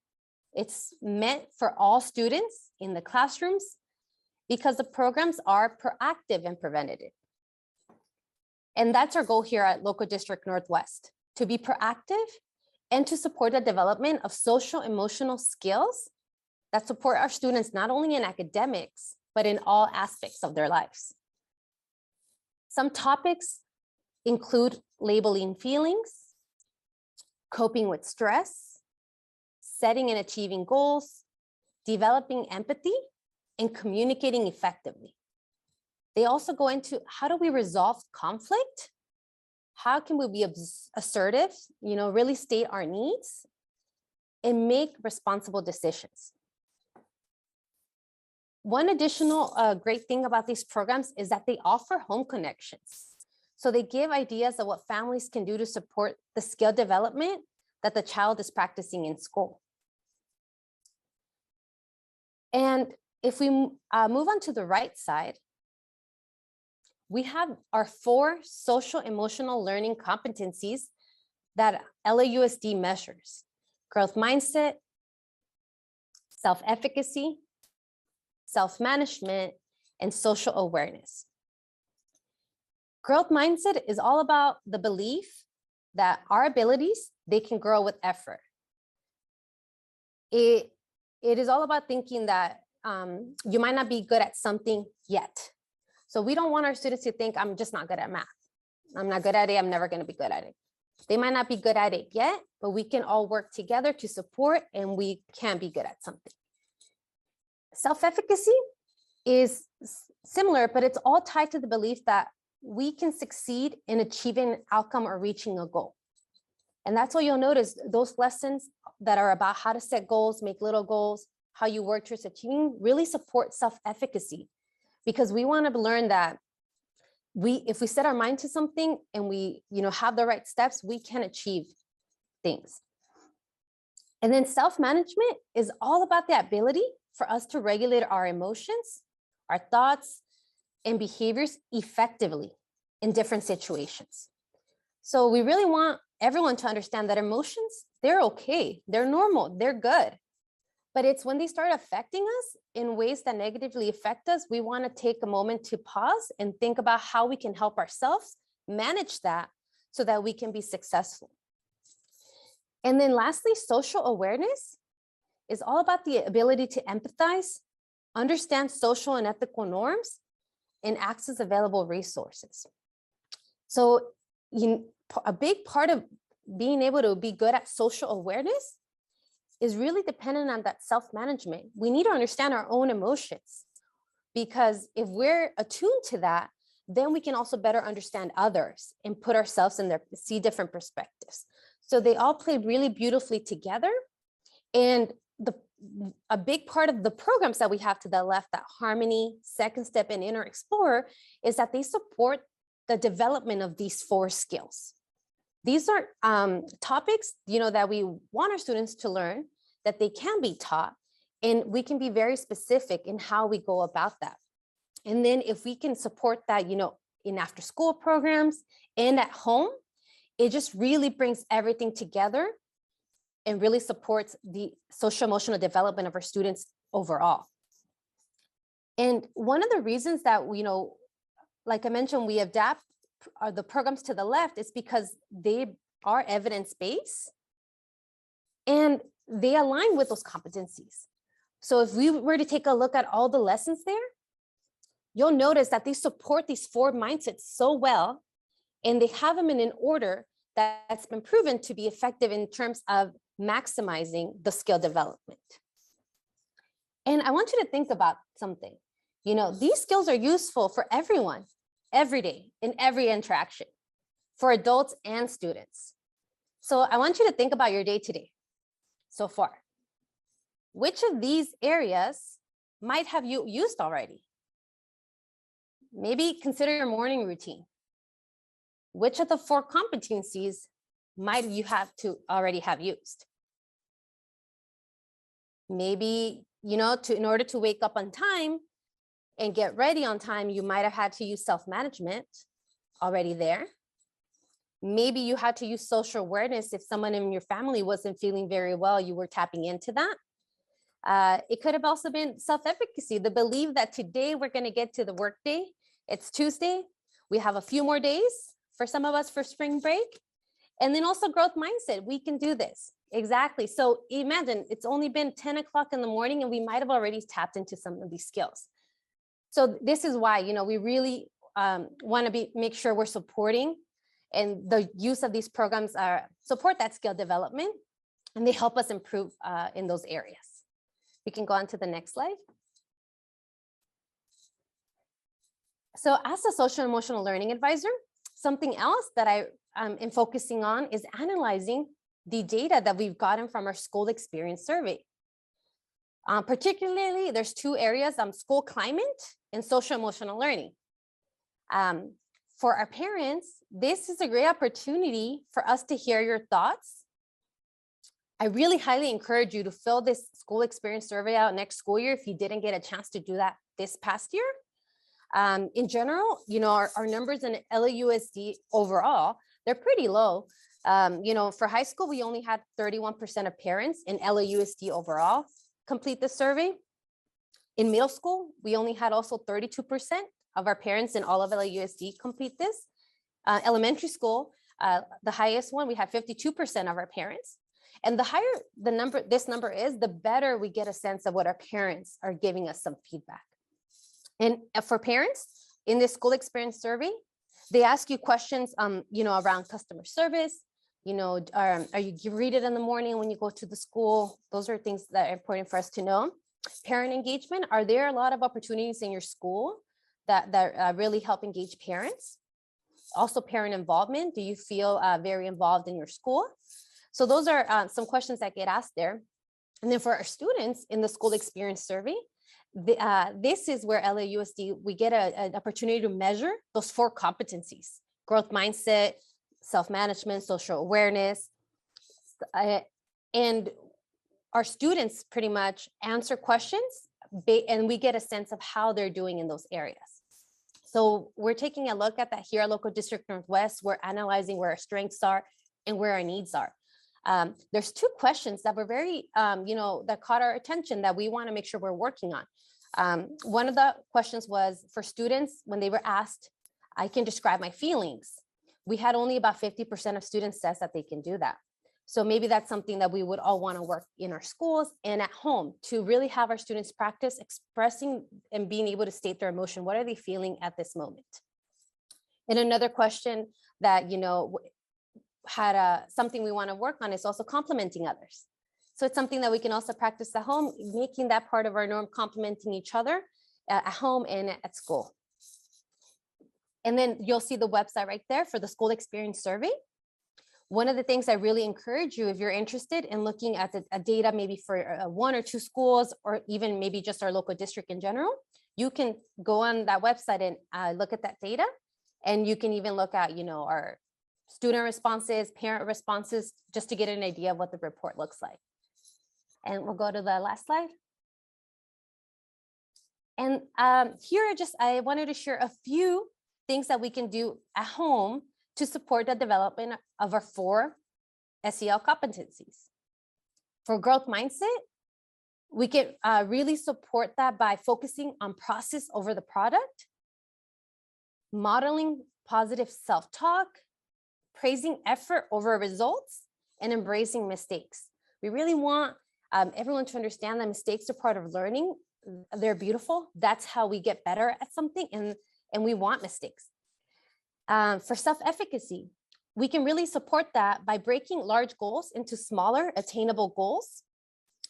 It's meant for all students in the classrooms because the programs are proactive and preventative. And that's our goal here at Local District Northwest, to be proactive and to support the development of social emotional skills that support our students not only in academics, but in all aspects of their lives. Some topics include labeling feelings, coping with stress, setting and achieving goals, developing empathy, and communicating effectively. They also go into how do we resolve conflict? How can we be assertive, really state our needs and make responsible decisions? One additional great thing about these programs is that they offer home connections. So they give ideas of what families can do to support the skill development that the child is practicing in school. And if we move on to the right side, we have our 4 social emotional learning competencies that LAUSD measures: growth mindset, self-efficacy, self-management, and social awareness. Growth mindset is all about the belief that our abilities, they can grow with effort. It is all about thinking that you might not be good at something yet. So we don't want our students to think, I'm just not good at math. I'm not good at it. I'm never going to be good at it. They might not be good at it yet, but we can all work together to support, and we can be good at something. Self-efficacy is similar, but it's all tied to the belief that we can succeed in achieving an outcome or reaching a goal. And that's what you'll notice, those lessons that are about how to set goals, make little goals, how you work towards achieving, really support self-efficacy. Because we want to learn that if we set our mind to something and we have the right steps, we can achieve things. And then self-management is all about the ability for us to regulate our emotions, our thoughts, and behaviors effectively in different situations. So we really want everyone to understand that emotions, they're okay, they're normal, they're good. But it's when they start affecting us in ways that negatively affect us, we want to take a moment to pause and think about how we can help ourselves manage that so that we can be successful. And then lastly, social awareness is all about the ability to empathize, understand social and ethical norms, and access available resources. So a big part of being able to be good at social awareness is really dependent on that self-management. We need to understand our own emotions, because if we're attuned to that, then we can also better understand others and put ourselves in there, see different perspectives. So they all play really beautifully together. And a big part of the programs that we have to the left, that Harmony, Second Step, and Inner Explorer, is that they support the development of these 4 skills. These are topics, that we want our students to learn, that they can be taught, And we can be very specific in how we go about that. And then if we can support that, in after school programs and at home, it just really brings everything together and really supports the social emotional development of our students overall. And one of the reasons that, like I mentioned, we adapt the programs to the left is because they are evidence-based and they align with those competencies. So if we were to take a look at all the lessons there, you'll notice that they support these 4 mindsets so well, and they have them in an order that's been proven to be effective in terms of maximizing the skill development. And I want you to think about something. These skills are useful for everyone, every day, in every interaction, for adults and students. So I want you to think about your day today so far. Which of these areas might have you used already? Maybe consider your morning routine. Which of the 4 competencies might you have to already have used? Maybe, in order to wake up on time and get ready on time, you might have had to use self-management already there. Maybe you had to use social awareness. If someone in your family wasn't feeling very well, you were tapping into that. It could have also been self-efficacy, the belief that today we're going to get to the workday. It's Tuesday. We have a few more days for some of us for spring break. And then also growth mindset. We can do this. Exactly. So imagine it's only been 10 o'clock in the morning and we might have already tapped into some of these skills. So this is why, we really want to make sure we're supporting, and the use of these programs support that skill development, and they help us improve in those areas. We can go on to the next slide. So as a social emotional learning advisor, something else that I am focusing on is analyzing the data that we've gotten from our school experience survey. Particularly, there's 2 areas, school climate and social emotional learning. For our parents, this is a great opportunity for us to hear your thoughts. I really highly encourage you to fill this school experience survey out next school year if you didn't get a chance to do that this past year. In general, our numbers in LAUSD overall, they're pretty low. For high school, we only had 31% of parents in LAUSD overall complete the survey. In middle school, we only had also 32% of our parents in all of LAUSD complete this. Elementary school, the highest one, we had 52% of our parents. And the higher this number is, the better we get a sense of what our parents are giving us some feedback. And for parents in this school experience survey, they ask you questions, around customer service. Are you greeted in the morning when you go to the school? Those are things that are important for us to know. Parent engagement, are there a lot of opportunities in your school that really help engage parents? Also parent involvement, do you feel very involved in your school? So those are some questions that get asked there. And then for our students in the school experience survey, this is where LAUSD, we get an opportunity to measure those 4 competencies: growth mindset, self-management, social awareness. And our students pretty much answer questions and we get a sense of how they're doing in those areas. So we're taking a look at that here at Local District Northwest. We're analyzing where our strengths are and where our needs are. There's 2 questions that were very, that caught our attention that we want to make sure we're working on. One of the questions was for students, when they were asked, I can describe my feelings. We had only about 50% of students says that they can do that. So maybe that's something that we would all want to work in our schools and at home to really have our students practice expressing and being able to state their emotion. What are they feeling at this moment? And another question that, had something we want to work on is also complimenting others. So it's something that we can also practice at home, making that part of our norm, complimenting each other at home and at school. And then you'll see the website right there for the school experience survey. One of the things I really encourage you, if you're interested in looking at the data, maybe for 1 or 2 schools, or even maybe just our local district in general, you can go on that website and look at that data. And you can even look at, our student responses, parent responses, just to get an idea of what the report looks like. And we'll go to the last slide. And here, I wanted to share a few things that we can do at home to support the development of our 4 SEL competencies. For growth mindset, we can really support that by focusing on process over the product, modeling positive self-talk, praising effort over results, and embracing mistakes. We really want everyone to understand that mistakes are part of learning. They're beautiful. That's how we get better at something, and we want mistakes. For self-efficacy, we can really support that by breaking large goals into smaller attainable goals.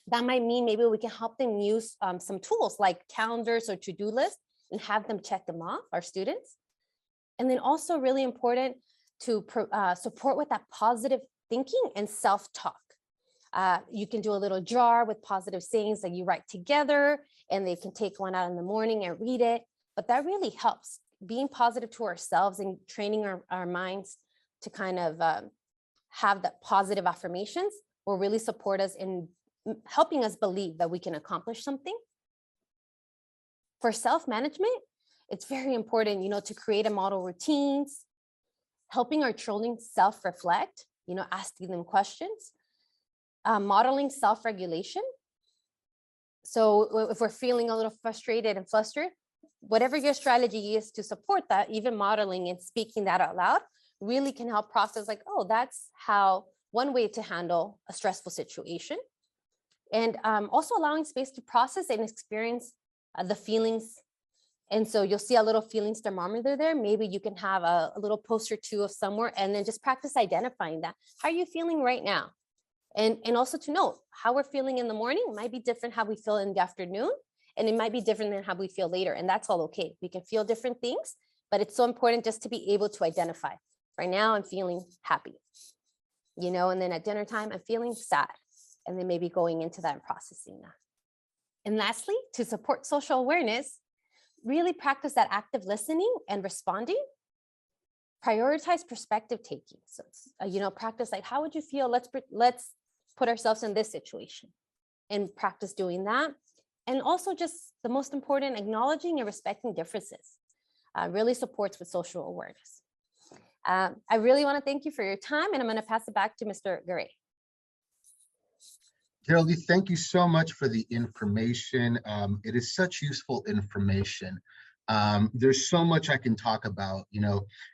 That might mean maybe we can help them use some tools like calendars or to-do lists and have them check them off, our students. And then also really important to support with that positive thinking and self-talk. You can do a little jar with positive sayings that you write together, and they can take one out in the morning and read it. But that really helps. Being positive to ourselves and training our minds to kind of have that positive affirmations will really support us in helping us believe that we can accomplish something. For self-management, it's very important, to create a model routines, helping our children self-reflect, asking them questions, modeling self-regulation. So if we're feeling a little frustrated and flustered, whatever your strategy is to support that, even modeling and speaking that out loud really can help process like, oh, that's how one way to handle a stressful situation. And also allowing space to process and experience the feelings. And so you'll see a little feelings thermometer there. Maybe you can have a little poster too of somewhere, and then just practice identifying that. How are you feeling right now? And also to note how we're feeling in the morning might be different how we feel in the afternoon, and it might be different than how we feel later. And that's all okay. We can feel different things, but it's so important just to be able to identify. Right now, I'm feeling happy, and then at dinner time, I'm feeling sad. And then maybe going into that and processing that. And lastly, to support social awareness, really practice that active listening and responding. Prioritize perspective taking. So, practice like, how would you feel? Let's put ourselves in this situation and practice doing that. And also just the most important, acknowledging and respecting differences really supports with social awareness. I really want to thank you for your time, and I'm going to pass it back to Mr. Garay. Geraldine, thank you so much for the information. It is such useful information. There's so much I can talk about.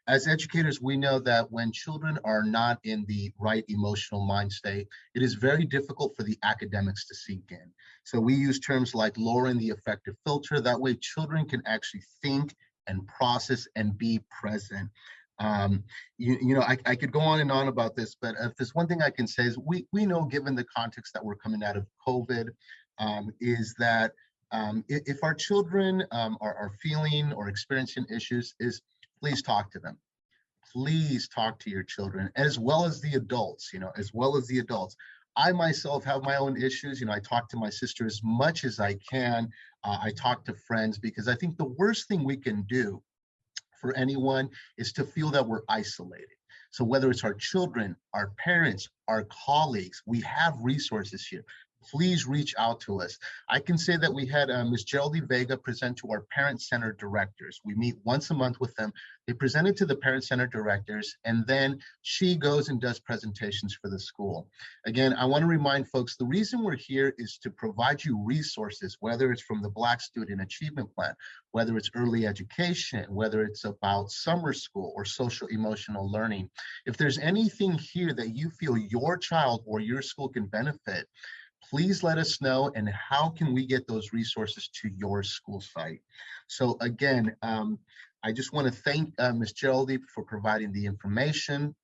As educators, we know that when children are not in the right emotional mind state, it is very difficult for the academics to sink in. So we use terms like lowering the affective filter. That way children can actually think and process and be present. I could go on and on about this, but if there's one thing I can say is we know, given the context that we're coming out of COVID, is that if our children are feeling or experiencing issues, is please talk to them. Please talk to your children, as well as the adults, as well as the adults. I myself have my own issues. I talk to my sister as much as I can. I talk to friends, because I think the worst thing we can do for anyone is to feel that we're isolated. So whether it's our children, our parents, our colleagues, we have resources here. Please reach out to us. I can say that we had Ms. Geraldine Vega present to our Parent Center directors. We meet once a month with them. They presented to the Parent Center directors, and then she goes and does presentations for the school. Again, I want to remind folks, the reason we're here is to provide you resources, whether it's from the Black Student Achievement Plan, whether it's early education, whether it's about summer school or social emotional learning. If there's anything here that you feel your child or your school can benefit, please let us know, and how can we get those resources to your school site? So again, I just want to thank Ms. Geraldine for providing the information.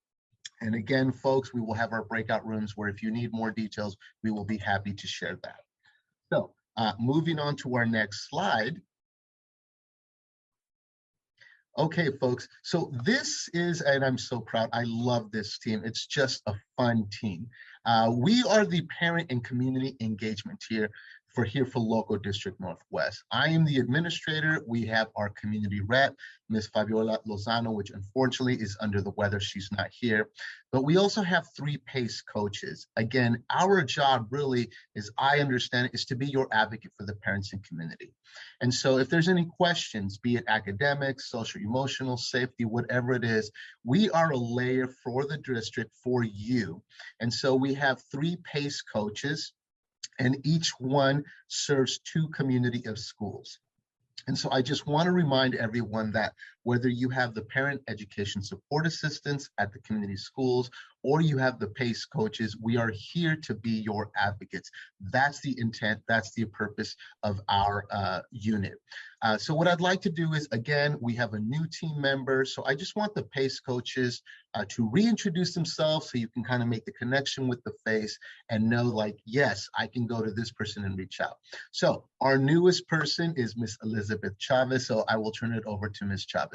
And again, folks, we will have our breakout rooms where if you need more details, we will be happy to share that. So moving on to our next slide. Okay, folks, so this is, and I'm so proud, I love this team. It's just a fun team. We are the parent and community engagement tier for here for local district Northwest. I am the administrator. We have our community rep, Ms. Fabiola Lozano, which unfortunately is under the weather. She's not here. But we also have 3 PACE coaches. Again, our job really, as I understand it, is to be your advocate for the parents and community. And so if there's any questions, be it academics, social, emotional, safety, whatever it is, we are a layer for the district for you. And so we have 3 PACE coaches, and each one serves 2 community of schools. And so I just want to remind everyone that whether you have the parent education support assistants at the community schools or you have the PACE coaches, we are here to be your advocates. That's the intent, that's the purpose of our unit. So what I'd like to do is, again, we have a new team member. So I just want the PACE coaches to reintroduce themselves so you can kind of make the connection with the face and know, like, yes, I can go to this person and reach out. So our newest person is Miss Elizabeth Chavez. So I will turn it over to Miss Chavez.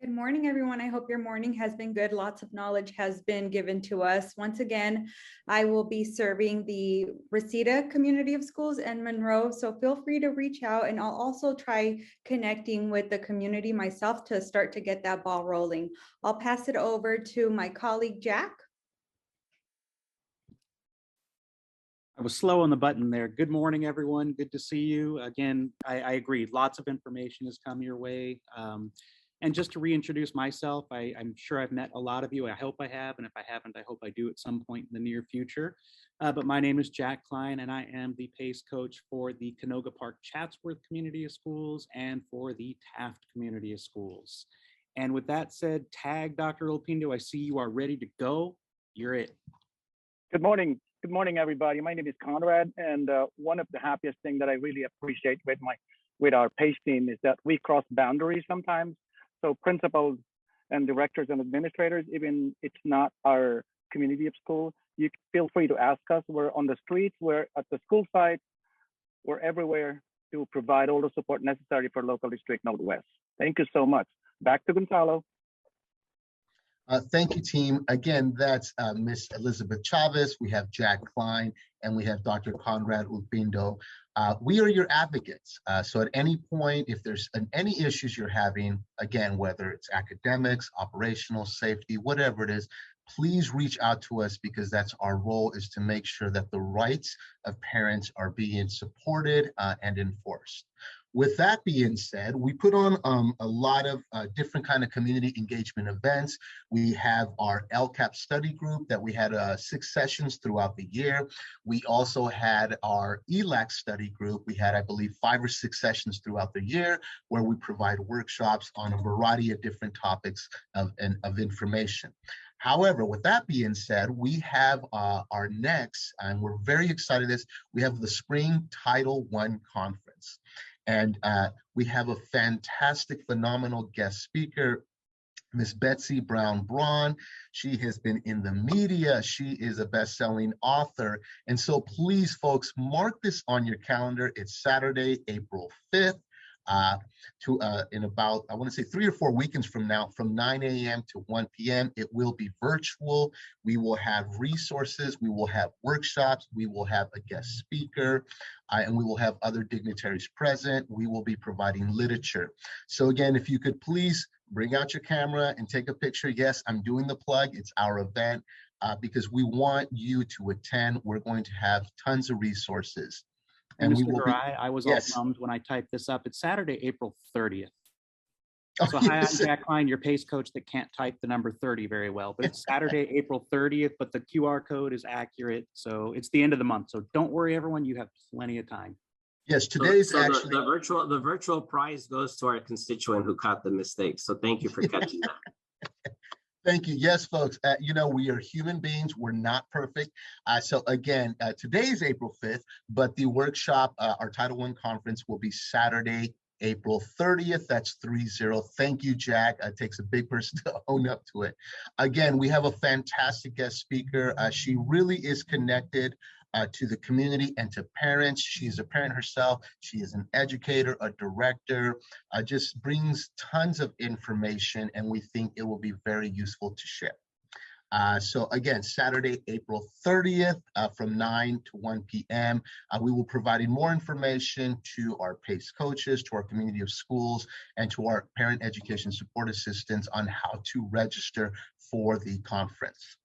Good morning, everyone. I hope your morning has been good. Lots of knowledge has been given to us. Once again, I will be serving the Reseda Community of Schools and Monroe, so feel free to reach out, and I'll also try connecting with the community myself to start to get that ball rolling. I'll pass it over to my colleague, Jack. I was slow on the button there. Good morning, everyone. Good to see you. Again, I agree. Lots of information has come your way. And just to reintroduce myself, I'm sure I've met a lot of you. I hope I have. And if I haven't, I hope I do at some point in the near future. But my name is Jack Klein, and I am the PACE coach for the Canoga Park Chatsworth Community of Schools and for the Taft Community of Schools. And with that said, tag Dr. Opindo. I see you are ready to go. You're it. Good morning. Good morning, everybody. My name is Conrad, and one of the happiest things that I really appreciate with our PACE team is that we cross boundaries sometimes. So principals and directors and administrators, even it's not our community of school, you feel free to ask us. We're on the streets, we're at the school site, we're everywhere to provide all the support necessary for local district Northwest. Thank you so much. Back to Gonzalo. Thank you, team. Again, that's Miss Elizabeth Chavez. We have Jack Klein, and we have Dr. Conrad Upindo. We are your advocates. So at any point, if there's any issues you're having, again, whether it's academics, operational, safety, whatever it is, please reach out to us, because that's our role, is to make sure that the rights of parents are being supported and enforced. With that being said, we put on a lot of different kind of community engagement events. We have our LCAP study group that we had 6 sessions throughout the year. We also had our ELAC study group. We had, I believe, 5 or 6 sessions throughout the year where we provide workshops on a variety of different topics of information. However, with that being said, we have our next, and we're very excited this, we have the Spring Title I Conference. And we have a fantastic, phenomenal guest speaker, Miss Betsy Brown-Braun. She has been in the media. She is a best-selling author. And so please, folks, mark this on your calendar. It's Saturday, April 5th. In about, I want to say 3 or 4 weekends from now, from 9 a.m. to 1 p.m. It will be virtual. We will have resources. We will have workshops. We will have a guest speaker, and we will have other dignitaries present. We will be providing literature. So again, if you could please bring out your camera and take a picture. Yes, I'm doing the plug. It's our event because we want you to attend. We're going to have tons of resources. And we Mr. will Garay, I was yes. all bummed when I typed this up. It's Saturday, April 30th. Oh, So hi, yes. I'm Jack Klein, your PACE coach that can't type the number 30 very well, but it's Saturday, April 30th, but the QR code is accurate. So it's the end of the month. So don't worry, everyone, you have plenty of time. Yes, today's so actually the virtual prize goes to our constituent who caught the mistake. So thank you for catching that. Thank you. Yes, folks, you know, we are human beings. We're not perfect. So again, today is April 5th, but the workshop, our Title I conference will be Saturday, April 30th. That's 30. Thank you, Jack. It takes a big person to own up to it. Again, we have a fantastic guest speaker. She really is connected to the community and to parents. She's a parent herself. She is an educator, a director, just brings tons of information, and we think it will be very useful to share. So again, Saturday, April 30th from 9 to 1 p.m. We will be providing more information to our PACE coaches, to our community of schools, and to our parent education support assistants on how to register for the conference.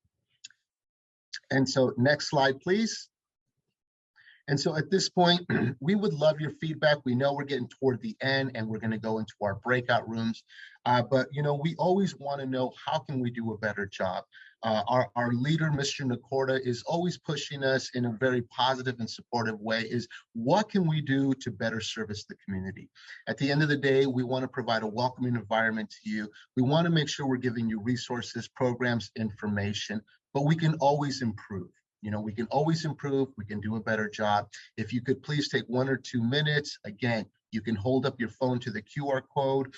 And so next slide, please. And so at this point, we would love your feedback. We know we're getting toward the end and we're going to go into our breakout rooms. But, you know, we always want to know, how can we do a better job? Our leader, Mr. Nakorda, is always pushing us in a very positive and supportive way, is what can we do to better service the community? At the end of the day, we want to provide a welcoming environment to you. We want to make sure we're giving you resources, programs, information, but we can always improve. You know, we can always improve. We can do a better job. If you could please take 1 or 2 minutes. Again, you can hold up your phone to the QR code.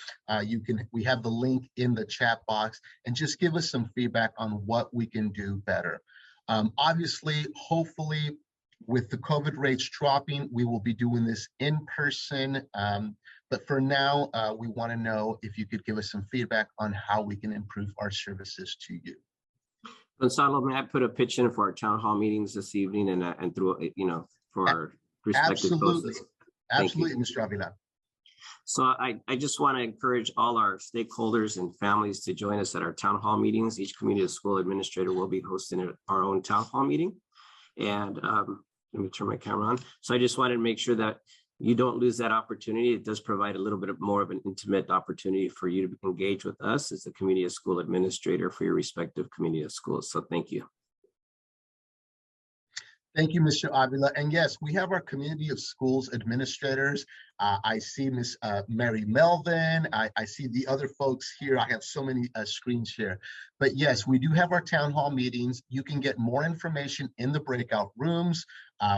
We have the link in the chat box, and just give us some feedback on what we can do better. Obviously, hopefully, with the COVID rates dropping, we will be doing this in person. But for now, we want to know if you could give us some feedback on how we can improve our services to you. Gonzalo, may I put a pitch in for our town hall meetings this evening and through, you know, for respective Absolutely. coaches? Absolutely, Mr. Avila. So I just want to encourage all our stakeholders and families to join us at our town hall meetings. Each community school administrator will be hosting our own town hall meeting. And let me turn my camera on. So I just wanted to make sure that you don't lose that opportunity. It does provide a little bit more of an intimate opportunity for you to engage with us as the community of school administrator for your respective community of schools. So thank you. Thank you, Mr. Avila. And yes, we have our community of schools administrators. I see Miss Mary Melvin. I see the other folks here. I have so many screens here. But yes, we do have our town hall meetings. You can get more information in the breakout rooms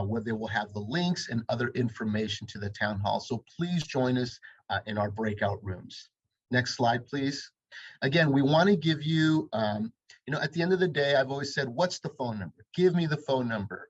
where they will have the links and other information to the town hall. So please join us in our breakout rooms. Next slide, please. Again, we want to give you, you know, at the end of the day, I've always said, what's the phone number? Give me the phone number.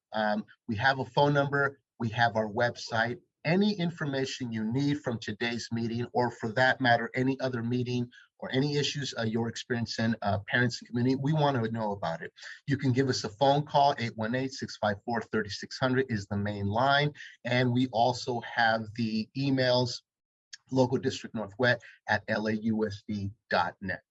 We have a phone number. We have our website. Any information you need from today's meeting, or for that matter, any other meeting or any issues you're experiencing, parents and community, we want to know about it. You can give us a phone call. 818-654-3600 is the main line. And we also have the emails, Local District Northwest at lausd.net.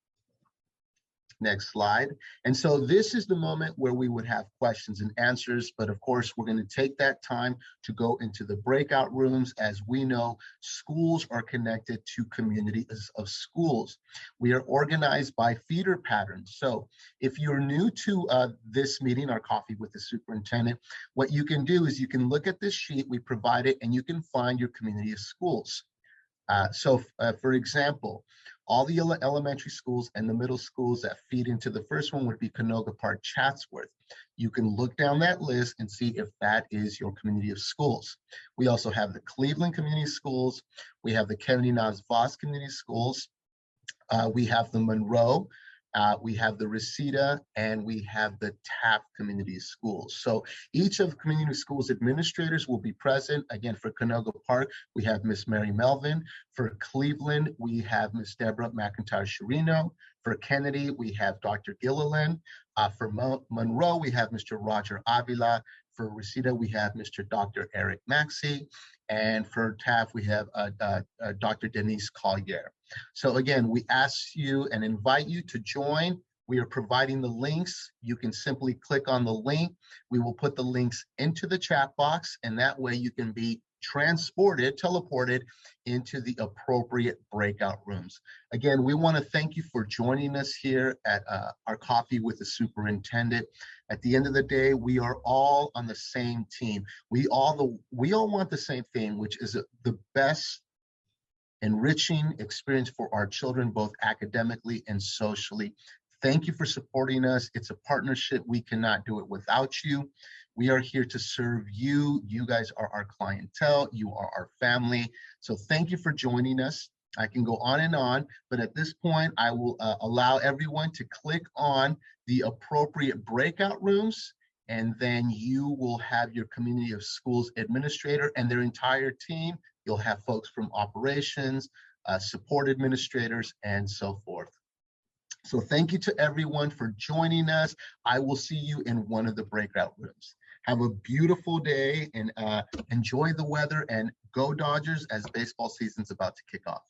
Next slide. And so this is the moment where we would have questions and answers, but of course, we're going to take that time to go into the breakout rooms. As we know, schools are connected to communities of schools. We are organized by feeder patterns. So if you're new to this meeting, our Coffee with the Superintendent, what you can do is you can look at this sheet we provided and you can find your community of schools. For example, all the elementary schools and the middle schools that feed into the first one would be Canoga Park, Chatsworth. You can look down that list and see if that is your community of schools. We also have the Cleveland Community Schools. We have the Kennedy Nas Voss Community Schools. We have the Monroe. We have the Reseda, and we have the Taft Community Schools. So each of the community schools administrators will be present. Again, for Canoga Park, we have Miss Mary Melvin. For Cleveland, we have Miss Deborah McIntyre-Sherino. For Kennedy, we have Dr. Gilliland. For Monroe, we have Mr. Roger Avila. For Reseda, we have Mr. Dr. Eric Maxey. And for Taft, we have Dr. Denise Collier. So again, we ask you and invite you to join. We are providing the links. You can simply click on the link. We will put the links into the chat box, and that way you can be teleported into the appropriate breakout rooms. Again, we want to thank you for joining us here at our Coffee with the Superintendent. At the end of the day, we are all on the same team. We all want the same thing, which is the best enriching experience for our children, both academically and socially. Thank you for supporting us. It's a partnership. We cannot do it without you. We are here to serve you. You guys are our clientele. You are our family. So thank you for joining us. I can go on, but at this point, I will allow everyone to click on the appropriate breakout rooms, and then you will have your community of schools administrator and their entire team. You'll have folks from operations, support administrators, and so forth. So thank you to everyone for joining us. I will see you in one of the breakout rooms. Have a beautiful day and enjoy the weather, and go Dodgers as baseball season's about to kick off.